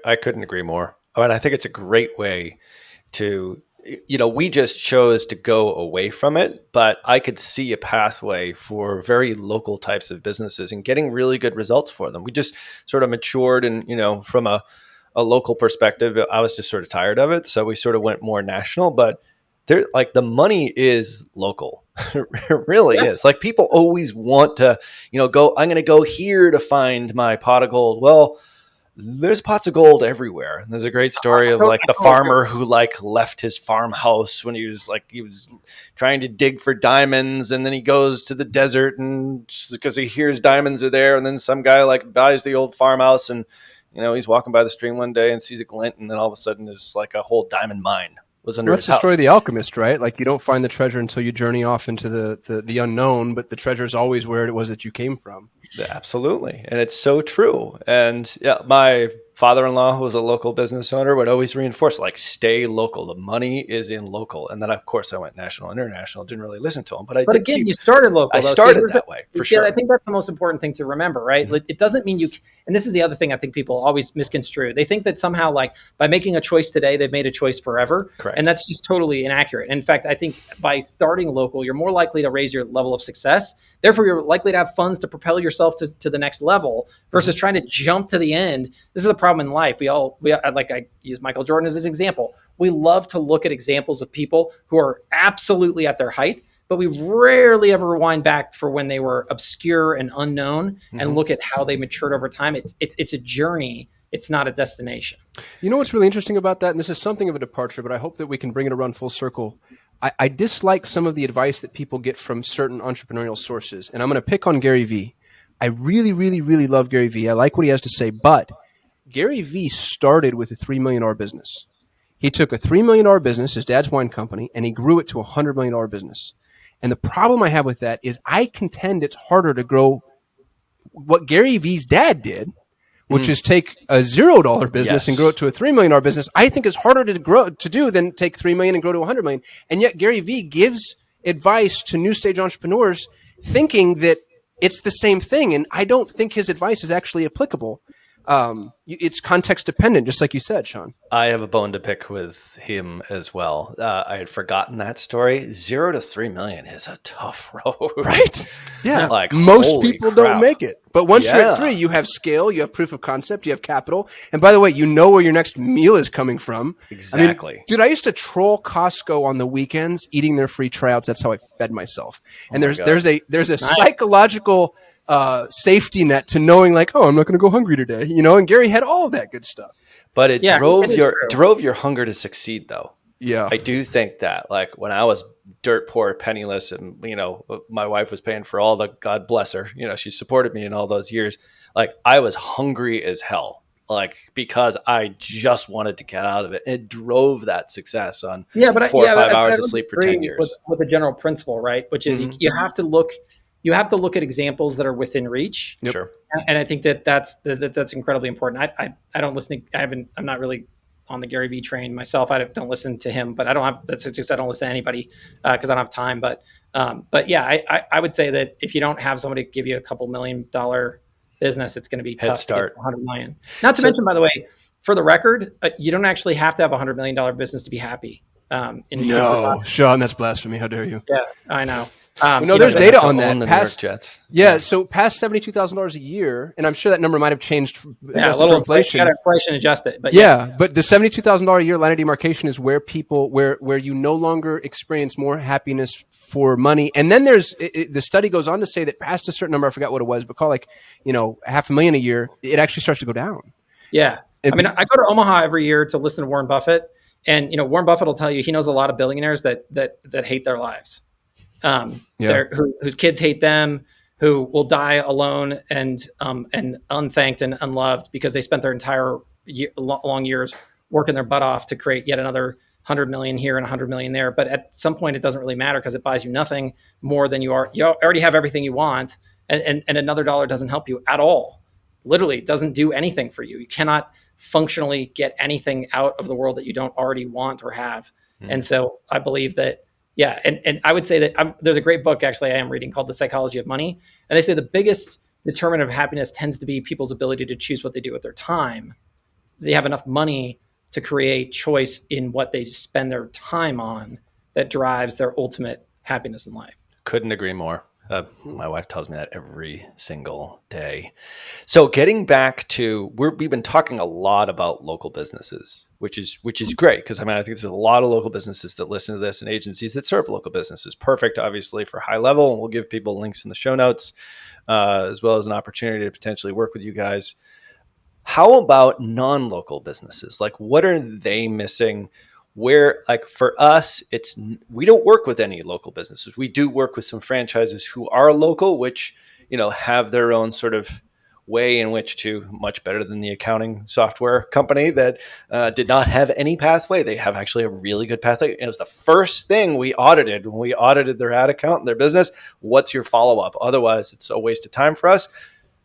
I couldn't agree more. I mean, I think it's a great way to, we just chose to go away from it, but I could see a pathway for very local types of businesses and getting really good results for them. We just sort of matured and, from a local perspective, I was just sort of tired of it. So we sort of went more national, but the money is local. It really is. Like people always want to, go, I'm going to go here to find my pot of gold. Well, there's pots of gold everywhere. And there's a great story of like the farmer who like left his farmhouse when he was trying to dig for diamonds. And then he goes to the desert and because he hears diamonds are there. And then some guy like buys the old farmhouse and, he's walking by the stream one day and sees a glint. And then all of a sudden there's like a whole diamond mine was under his house. That's the story of the alchemist, right? Like you don't find the treasure until you journey off into the unknown, but the treasure is always where it was that you came from. Absolutely. And it's so true. And yeah, my father-in-law, who was a local business owner, would always reinforce, like, stay local. The money is in local. And then, of course, I went national, international. Didn't really listen to him. But you started local. I started that way, for sure. I think that's the most important thing to remember, right? Mm-hmm. It doesn't mean you – and this is the other thing I think people always misconstrue. They think that somehow, like, by making a choice today, they've made a choice forever. Correct. And that's just totally inaccurate. In fact, I think by starting local, you're more likely to raise your level of success. Therefore, you're likely to have funds to propel yourself to the next level versus trying to jump to the end. This is the problem in life. I use Michael Jordan as an example. We love to look at examples of people who are absolutely at their height, but we rarely ever rewind back for when they were obscure and unknown and look at how they matured over time. It's a journey. It's not a destination. You know what's really interesting about that? And this is something of a departure, but I hope that we can bring it around full circle. I dislike some of the advice that people get from certain entrepreneurial sources. And I'm going to pick on Gary Vee. I really, really, really love Gary Vee. I like what he has to say. But Gary Vee started with a $3 million business. He took a $3 million business, his dad's wine company, and he grew it to a $100 million business. And the problem I have with that is I contend it's harder to grow what Gary Vee's dad did, which is take a $0 business and grow it to a $3 million business. I think is harder to do than take $3 million and grow to 100 million. And yet Gary Vee gives advice to new stage entrepreneurs thinking that it's the same thing. And I don't think his advice is actually applicable. It's context dependent, just like you said, Shaun. I have a bone to pick with him as well. I had forgotten that story. 0 to 3 million is a tough road, right? Yeah, like most people don't make it. But once you're at 3, you have scale, you have proof of concept, you have capital, and by the way, you know where your next meal is coming from. Exactly, I mean, dude. I used to troll Costco on the weekends, eating their free tryouts. That's how I fed myself. And there's a psychological safety net to knowing like, oh, I'm not going to go hungry today, And Gary had all of that good stuff. But it drove your hunger to succeed, though. Yeah, I do think that. Like when I was dirt poor, penniless, and my wife was paying for all the, God bless her, she supported me in all those years. Like I was hungry as hell, like because I just wanted to get out of it. It drove that success on 4 or 5 hours of sleep for 10 years. With the general principle, right? Which is you have to look. You have to look at examples that are within reach. Yep. Sure. And I think that's incredibly important. I don't listen to, I'm not really on the Gary Vee train myself. I don't listen to him, but I don't listen to anybody because I don't have time. But yeah, I would say that if you don't have somebody give you a couple $1 million business, it's going to be tough to get 100 million. Not to mention, by the way, for the record, you don't actually have to have $100 million business to be happy. No, Shaun, that's blasphemy. How dare you? Yeah, I know. There's data on that. The New York Jets. Yeah, so past $72,000 a year, and I'm sure that number might have changed adjusted for inflation. Inflation adjusted, but but the $72,000 a year line of demarcation is where people where you no longer experience more happiness for money. And then there's the study goes on to say that past a certain number, I forgot what it was, but call $500,000 a year, it actually starts to go down. Yeah, I mean, I go to Omaha every year to listen to Warren Buffett, and Warren Buffett will tell you he knows a lot of billionaires that hate their lives. Whose kids hate them, who will die alone and unthanked and unloved because they spent their entire long years working their butt off to create yet another 100 million here and 100 million there. But at some point, it doesn't really matter because it buys you nothing more than you already have everything you want, and another dollar doesn't help you at all. Literally, it doesn't do anything for you. You cannot functionally get anything out of the world that you don't already want or have. And so I believe that. Yeah, and I would say that there's a great book, actually, I am reading called The Psychology of Money. And they say the biggest determinant of happiness tends to be people's ability to choose what they do with their time. They have enough money to create choice in what they spend their time on that drives their ultimate happiness in life. Couldn't agree more. My wife tells me that every single day. So getting back to, we've been talking a lot about local businesses, which is great because I think there's a lot of local businesses that listen to this and agencies that serve local businesses. Perfect, obviously, for HighLevel, and we'll give people links in the show notes as well as an opportunity to potentially work with you guys. How about non-local businesses? Like, what are they missing? Where, like for us, we don't work with any local businesses. We do work with some franchises who are local, which, have their own sort of way in which to, much better than the accounting software company that did not have any pathway. They have actually a really good pathway. It was the first thing we audited when we audited their ad account and their business. What's your follow-up? Otherwise, it's a waste of time for us.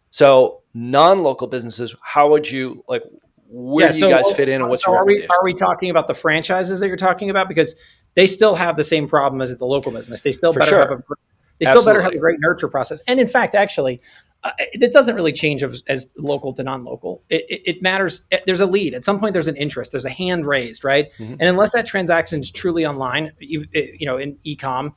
So non-local businesses, how would you where do you guys fit in and what's your recommendations? Are we talking about the franchises that you're talking about? Because they still have the same problem as the local business. They still better have a great nurture process. And in fact, actually, this doesn't really change as local to non-local. It matters. There's a lead. At some point, there's an interest. There's a hand raised, right? Mm-hmm. And unless that transaction is truly online, in e-com,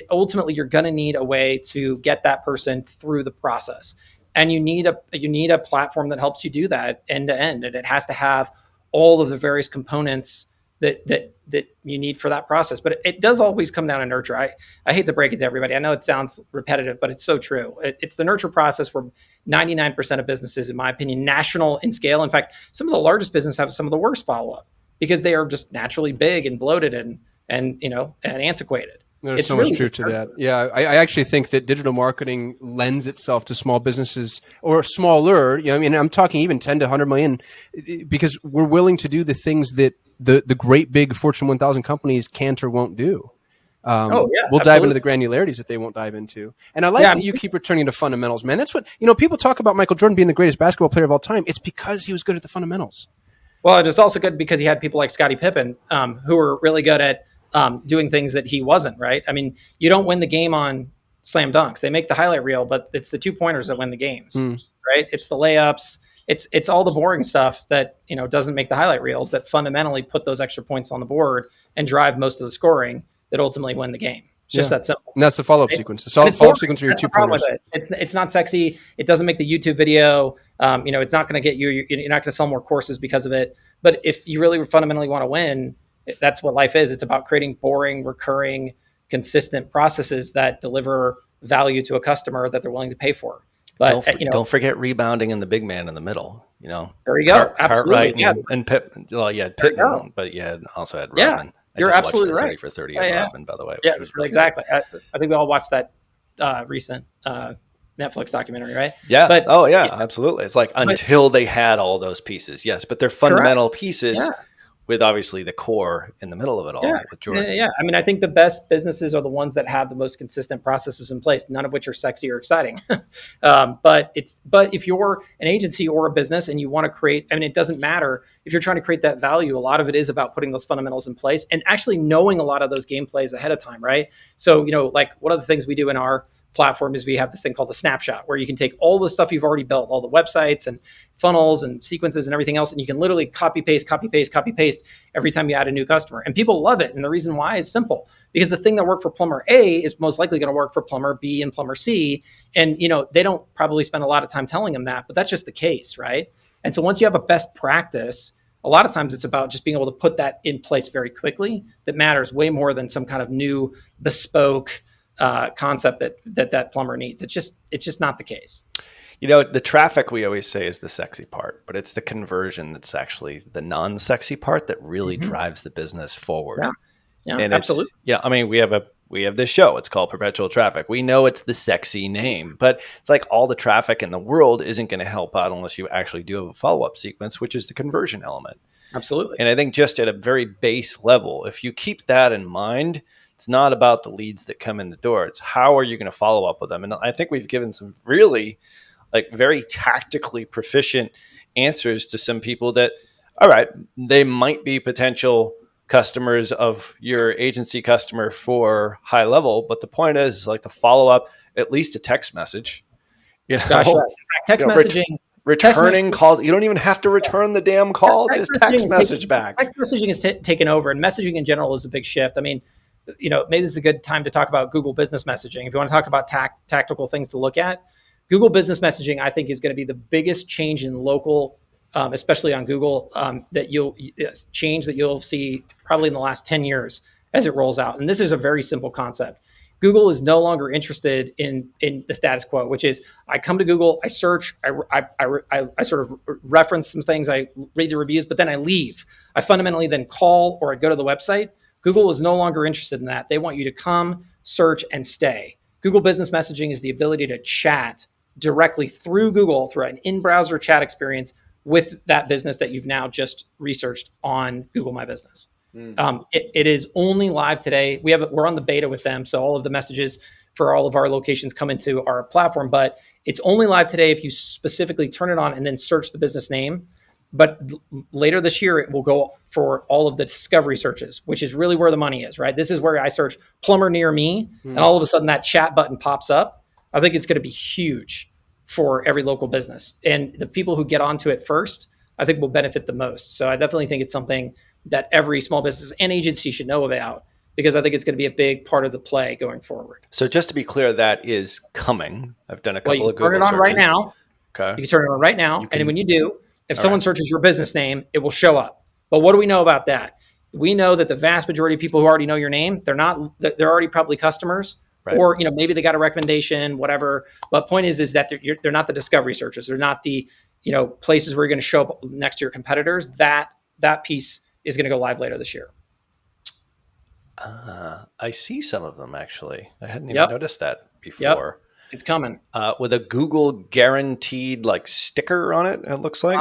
ultimately you're going to need a way to get that person through the process. And you need a platform that helps you do that end to end, and it has to have all of the various components that you need for that process. But it does always come down to nurture. I hate to break it to everybody. I know it sounds repetitive, but it's so true. It's the nurture process where 99% of businesses, in my opinion, national in scale. In fact, some of the largest businesses have some of the worst follow-up because they are just naturally big and bloated and antiquated. There's so much truth to that. Yeah, I actually think that digital marketing lends itself to small businesses or smaller. I'm talking even 10 to 100 million, because we're willing to do the things that the great big Fortune 1000 companies can't or won't do. Oh yeah, We'll dive into absolutely. the granularities that they won't dive into. And I like Yeah, that you keep returning to fundamentals, man. That's what, you know, people talk about Michael Jordan being the greatest basketball player of all time. It's because he was good at the fundamentals. well, it was also good because he had people like Scottie Pippen, who were really good at doing things that he wasn't. Right? I mean, you don't win the game on slam dunks. They make the highlight reel, but it's the 2-pointers that win the games. Mm. Right? It's the layups. It's all the boring stuff that doesn't make the highlight reels that fundamentally put those extra points on the board and drive most of the scoring that ultimately win the game. It's just that simple. And that's the follow up Right? sequence. The And it's follow up boring. sequence are your That's the two problem pointers. with it. It's not sexy. It doesn't make the YouTube video. It's not going to get you. You're not going to sell more courses because of it. But if you really fundamentally want to win, that's what life is. It's about creating boring, recurring, consistent processes that deliver value to a customer that they're willing to pay for. But Don't forget rebounding and the big man in the middle. there you go. Absolutely. Cartwright Yeah. and Pip. Well, you had There you go. Pippen, but you had also had Yeah. Rodman. I You're just watched absolutely the 30 right. for 30 Yeah, of yeah. Rodman, by the way, Yeah, which was really exactly. I think we all watched that recent Netflix documentary, right? good. Yeah. But Absolutely. It's like until they had all those pieces. Yes, but they're fundamental pieces yeah. with obviously the core in the middle of it all Yeah. with Jordan. Yeah. I mean, I think the best businesses are the ones that have the most consistent processes in place, none of which are sexy or exciting. But if you're an agency or a business and you want to create, I mean, it doesn't matter if you're trying to create that value. A lot of it is about putting those fundamentals in place and actually knowing a lot of those game plays ahead of time, right? So, like one of the things we do in our platform is we have this thing called a snapshot where you can take all the stuff you've already built, all the websites and funnels and sequences and everything else, and you can literally copy paste every time you add a new customer. And people love it. And the reason why is simple, because the thing that worked for plumber A is most likely going to work for plumber B and plumber C. And they don't probably spend a lot of time telling them that, but that's just the case, right? And so once you have a best practice, a lot of times it's about just being able to put that in place very quickly. That matters way more than some kind of new bespoke concept that plumber needs. It's just not the case. The traffic we always say is the sexy part, but it's the conversion that's actually the non-sexy part that really drives the business forward. Yeah, And absolutely. I mean, we have this show. It's called Perpetual Traffic. We know it's the sexy name, but it's like all the traffic in the world isn't going to help out unless you actually do have a follow-up sequence, which is the conversion element. Absolutely. And I think just at a very base level, if you keep that in mind, it's not about the leads that come in the door. It's how are you going to follow up with them? And I think we've given some really very tactically proficient answers to some people that, all right, they might be potential customers of your agency customer for high level, but the point is like the follow up, at least a text message, Gosh, yes. Text messaging. Returning calls. You don't even have to return the damn call. Just text message back. Text messaging is taken over, and messaging in general is a big shift. I mean, maybe this is a good time to talk about Google Business Messaging. If you want to talk about tactical things to look at, Google Business Messaging, I think, is going to be the biggest change in local, especially on Google, that you'll see probably in the last 10 years as it rolls out. And this is a very simple concept. Google is no longer interested in the status quo, which is I come to Google, I search, I sort of reference some things, I read the reviews, but then I leave. I fundamentally then call or I go to the website. Google is no longer interested in that. They want you to come, search, and stay. Google Business Messaging is the ability to chat directly through Google, through an in-browser chat experience with that business that you've now just researched on Google My Business. It is only live today. We're on the beta with them, so all of the messages for all of our locations come into our platform, but it's only live today if you specifically turn it on and then search the business name. But later this year, it will go for all of the discovery searches, which is really where the money is, right? This is where I search plumber near me, and all of a sudden that chat button pops up. I think it's going to be huge for every local business. And the people who get onto it first, I think will benefit the most. So I definitely think it's something that every small business and agency should know about, because I think it's going to be a big part of the play going forward. So just to be clear, that is coming. I've done a couple of Google searches. Turn it on searches. right now. Okay. You can turn it on right now. And when you do, if someone searches your business name, it will show up. But what do we know about that? We know that the vast majority of people who already know your name, they're already probably customers. Right. Or maybe they got a recommendation, whatever. But point is that they're not the discovery searches. They're not the places where you're going to show up next to your competitors. That piece is going to go live later this year. I see some of them actually. I hadn't even noticed that before. It's coming. With a Google guaranteed like sticker on it. It looks like.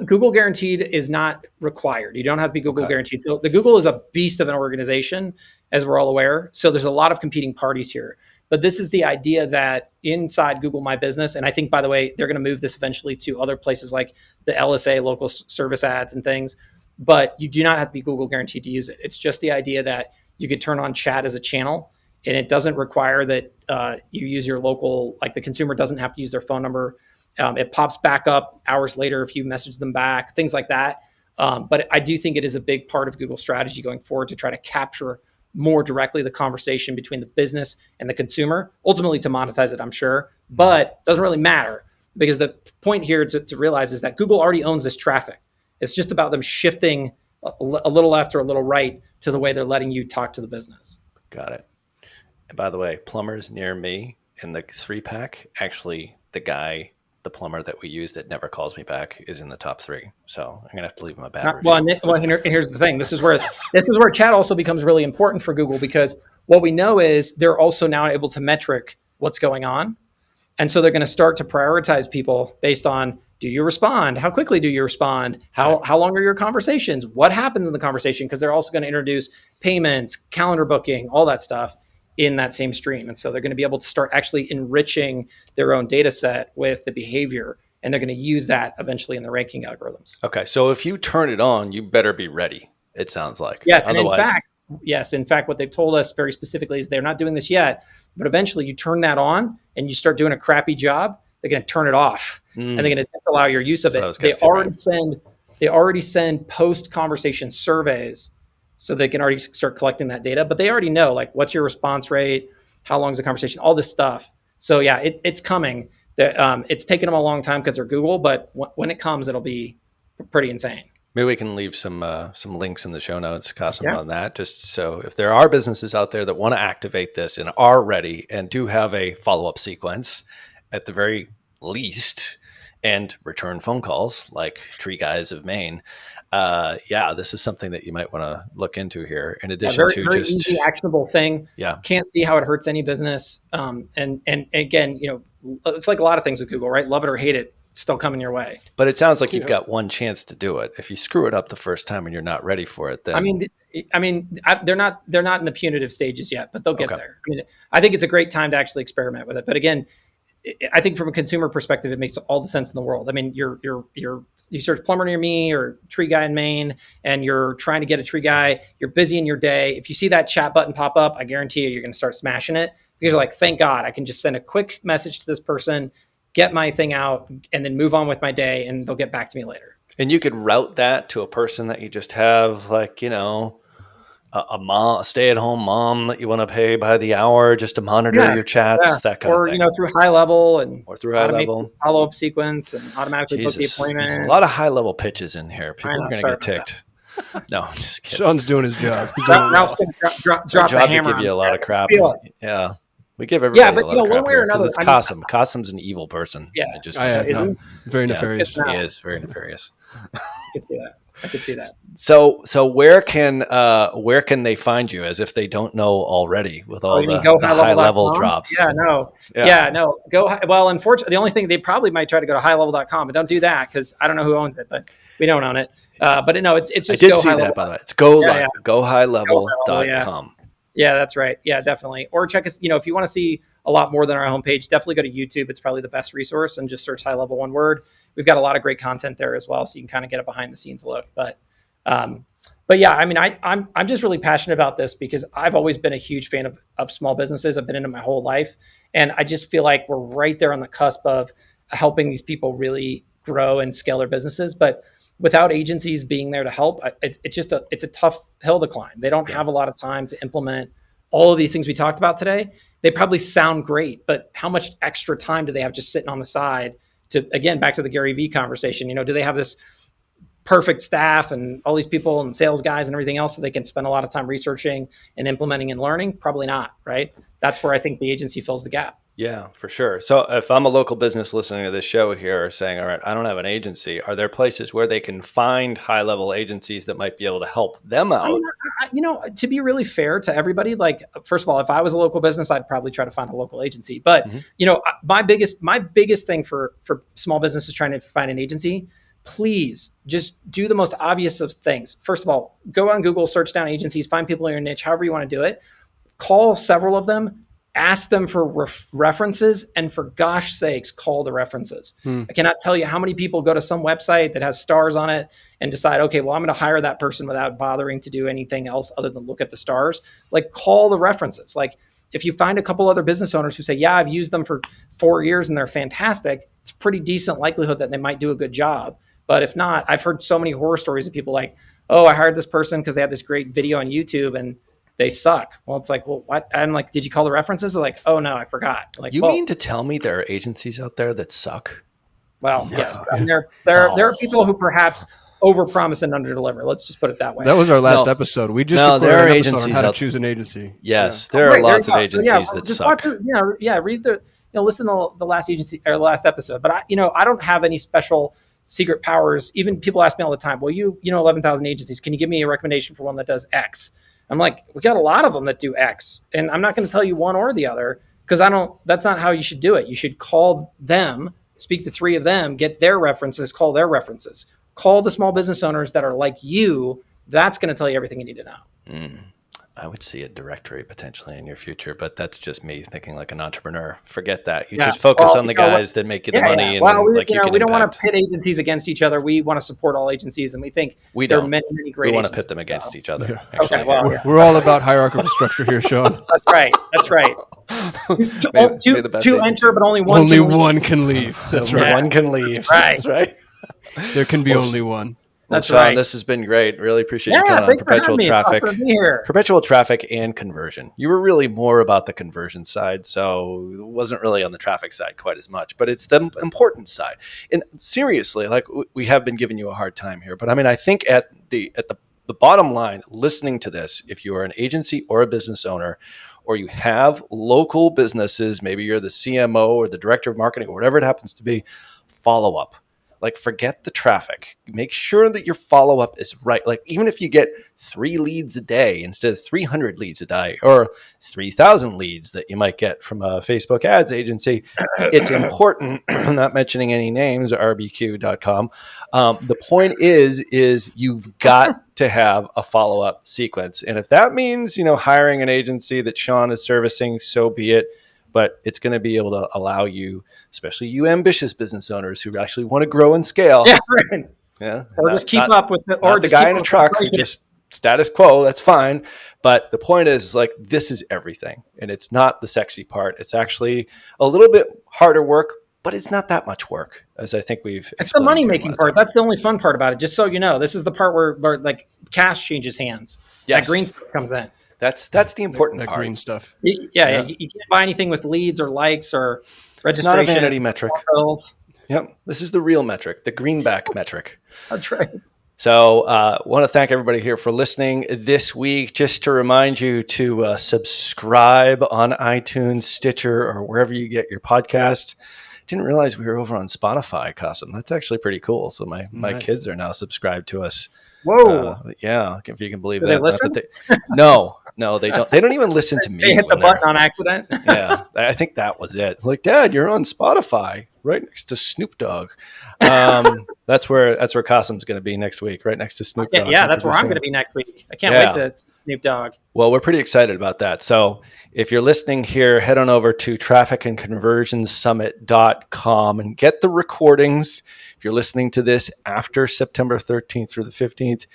Google guaranteed is not required. You don't have to be Google Okay. guaranteed. So the Google is a beast of an organization, as we're all aware. So there's a lot of competing parties here. But this is the idea that inside Google My Business, and I think, by the way, they're going to move this eventually to other places like the LSA, local service ads and things. But you do not have to be Google guaranteed to use it. It's just the idea that you could turn on chat as a channel, and it doesn't require that you use your local, like the consumer doesn't have to use their phone number. It pops back up hours later if you message them back, things like that. But I do think it is a big part of Google's strategy going forward to try to capture more directly the conversation between the business and the consumer, ultimately to monetize it, I'm sure. But it doesn't really matter, because the point here to realize is that Google already owns this traffic. It's just about them shifting a little left or a little right to the way they're letting you talk to the business. Got it. And by the way, plumbers near me in the 3-pack, actually the plumber that we use that never calls me back is in the top 3. So I'm gonna have to leave him a bad review. And here's the thing. This is where chat also becomes really important for Google, because what we know is they're also now able to metric what's going on. And so they're going to start to prioritize people based on, do you respond? How quickly do you respond? How long are your conversations? What happens in the conversation? Because they're also going to introduce payments, calendar booking, all that stuff in that same stream. And so they're going to be able to start actually enriching their own data set with the behavior. And they're going to use that eventually in the ranking algorithms. Okay. So if you turn it on, you better be ready, it sounds like. Yes. Otherwise... And in fact, what they've told us very specifically is they're not doing this yet, but eventually you turn that on and you start doing a crappy job, they're going to turn it off and they're going to disallow your use of it. They already send post-conversation surveys so they can already start collecting that data, but they already know, like, what's your response rate, how long is the conversation, all this stuff. So yeah, it's coming. It's taken them a long time because they're Google, but when it comes, it'll be pretty insane. Maybe we can leave some links in the show notes, Kasim, on that, just so if there are businesses out there that want to activate this and are ready and do have a follow-up sequence at the very least, and return phone calls like Tree Guys of Maine. This is something that you might want to look into here. In addition to very just easy, actionable thing. Yeah, can't see how it hurts any business. And again, it's like a lot of things with Google, right? Love it or hate it, it's still coming your way. But it sounds like you've got one chance to do it. If you screw it up the first time and you're not ready for it, then they're not in the punitive stages yet, but they'll get there. I think it's a great time to actually experiment with it. But again, I think from a consumer perspective, it makes all the sense in the world. I mean, you search plumber near me or tree guy in Maine, and you're trying to get a tree guy. You're busy in your day. If you see that chat button pop up, I guarantee you're going to start smashing it, because you're like, thank God, I can just send a quick message to this person, get my thing out, and then move on with my day, and they'll get back to me later. And you could route that to a person that you just have, like, a stay-at-home mom that you want to pay by the hour just to monitor your chats, that kind of thing. Or, through HighLevel or through HighLevel follow-up sequence and automatically book the appointment. There's a lot of high-level pitches in here. People are going to get ticked. No, I'm just kidding. Shaun's doing his job. Drop the hammer. To give you a lot of crap. Yeah. We give everybody a lot of crap here because it's Kasim. Kasim's an evil person. Yeah. Very nefarious. He is very nefarious. I could see that. So where can they find you, as if they don't know already, with all the high level drops? Go well, unfortunately, the only thing, they probably might try to go to highlevel.com, but don't do that because I don't know who owns it, but we don't own it. But no, it's just I did see that, by the way. It's gohighlevel.com. Yeah, that's right. Yeah, definitely. Or check us, if you want to see a lot more than our homepage, definitely go to YouTube. It's probably the best resource, and just search HighLevel, one word. We've got a lot of great content there as well, so you can kind of get a behind the scenes look. But yeah, I mean, I'm just really passionate about this because I've always been a huge fan of small businesses. I've been in it my whole life, and I just feel like we're right there on the cusp of helping these people really grow and scale their businesses. But without agencies being there to help, it's a tough hill to climb. They don't have a lot of time to implement all of these things we talked about today. They probably sound great, but how much extra time do they have just sitting on the side to, again, back to the Gary Vee conversation, do they have this perfect staff and all these people and sales guys and everything else so they can spend a lot of time researching and implementing and learning? Probably not, right? That's where I think the agency fills the gap. Yeah, for sure. So if I'm a local business listening to this show here saying, all right, I don't have an agency, are there places where they can find high level agencies that might be able to help them I mean, out? to be really fair to everybody, like, first of all, if I was a local business, I'd probably try to find a local agency. But, Mhm. my biggest thing for small businesses trying to find an agency, please just do the most obvious of things. First of all, go on Google, search down agencies, find people in your niche, however you want to do it. Call several of them, ask them for references, and for gosh sakes, call the references. I cannot tell you how many people go to some website that has stars on it and decide, okay, well, I'm going to hire that person without bothering to do anything else other than look at the stars. Like, call the references. Like, if you find a couple other business owners who say, yeah, I've used them for 4 years and they're fantastic, it's a pretty decent likelihood that they might do a good job. But if not, I've heard so many horror stories of people like, oh, I hired this person because they had this great video on YouTube and they suck. Well, it's like, well, what? I'm like, did you call the references? They're like, oh no, I forgot. Like, You well, mean to tell me there are agencies out there that suck? yes. I Yeah. mean, there are people No. who perhaps overpromise and underdeliver. Let's just put it that way. That was our last No. episode. We just No, recorded there are an episode on agencies how to out- choose an agency. Yes, Oh, there are great, there lots you of go. So, yeah, agencies well, that just suck. read the, listen to the last agency or the last episode. But I don't have any special secret powers. Even people ask me all the time, well, you know 11,000 agencies. Can you give me a recommendation for one that does X? I'm like, we got a lot of them that do X, and I'm not going to tell you one or the other because I don't. That's not how you should do it. You should call them, speak to three of them, get their references, call their references, call the small business owners that are like you. That's going to tell you everything you need to know. I would see a directory potentially in your future, but that's just me thinking like an entrepreneur. Forget that. You Yeah. just focus Well, on the guys that make you the money and Well, then like you can we don't want impact. to pit agencies against each other. We want to support all agencies, and we think We there are don't. many, many We great want to agencies. pit them against each other. Yeah. Actually, Okay, well, here. yeah. We're all about hierarchical structure here, Sean. That's right. That's right. May two the best two agency enter, but only one. Only can leave. one can leave. That's Only right. one can leave. right. That's right. There can be Well, only one. Well, That's Sean, right. this has been great. Really appreciate you Yeah, coming on. thanks for having Perpetual me. It's traffic. awesome to be here. Perpetual traffic and conversion. You were really more about the conversion side, so it wasn't really on the traffic side quite as much, but it's the important side. And seriously, like we have been giving you a hard time here, but I mean, I think at the bottom line, listening to this, if you are an agency or a business owner, or you have local businesses, maybe you're the CMO or the director of marketing or whatever it happens to be, follow up. Like, forget the traffic. Make sure that your follow up is right. Like, even if you get 3 leads a day instead of 300 leads a day or 3,000 leads that you might get from a Facebook ads agency, it's important. I'm not mentioning any names, rbq.com. The point is you've got to have a follow up sequence. And if that means, hiring an agency that Shaun is servicing, so be it. But it's going to be able to allow you, especially you ambitious business owners who actually want to grow and scale. Yeah, right. Yeah. Or just keep up with Or the guy in a truck who just status quo, that's fine. But the point is, like, this is everything. And it's not the sexy part. It's actually a little bit harder work, but it's not that much work, as I think we've It's the explained money here making lots part. of That's the only fun part about it. Just so you know, this is the part where like cash changes hands. Yes. That green stuff comes in. That's the important That part. green stuff. Yeah. You can't buy anything with leads or likes or It's registration. not a vanity metric. Bills. Yep. This is the real metric, the greenback metric. That's right. So want to thank everybody here for listening this week. Just to remind you to subscribe on iTunes, Stitcher, or wherever you get your podcast. Didn't realize we were over on Spotify, Kasim. That's actually pretty cool. So my Nice. kids are now subscribed to us. Whoa. Yeah, if you can believe Do that. they listen? No, they don't. They don't even listen to me. They hit the when they're- button on accident. Yeah, I think that was it. It's like, Dad, you're on Spotify, right next to Snoop Dogg. That's where Kasim's going to be next week, right next to Snoop Dogg. Yeah, that's where I'm introducing going to be next week. I can't Yeah. wait to Snoop Dogg. Well, we're pretty excited about that. So if you're listening here, head on over to trafficandconversionsummit.com and get the recordings. If you're listening to this after September 13th through the 15th,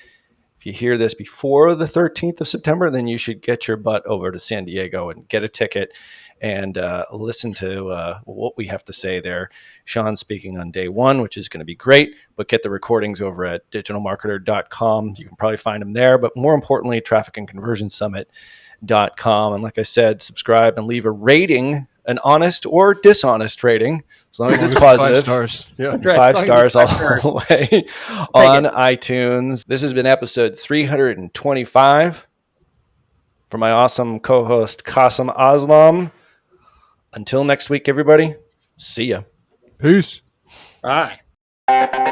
if you hear this before the 13th of September, then you should get your butt over to San Diego and get a ticket and listen to what we have to say there. Shaun speaking on day one, which is going to be great, but get the recordings over at digitalmarketer.com. You can probably find them there, but more importantly, trafficandconversionsummit.com. And like I said, subscribe and leave a rating, an honest or dishonest rating, as long as it's positive. 5 stars. Yeah. Right, 5 as long as stars it's all 5 the way on iTunes. This has been episode 325 for my awesome co-host Kasim Aslam. Until next week, everybody, see ya. Peace. All right.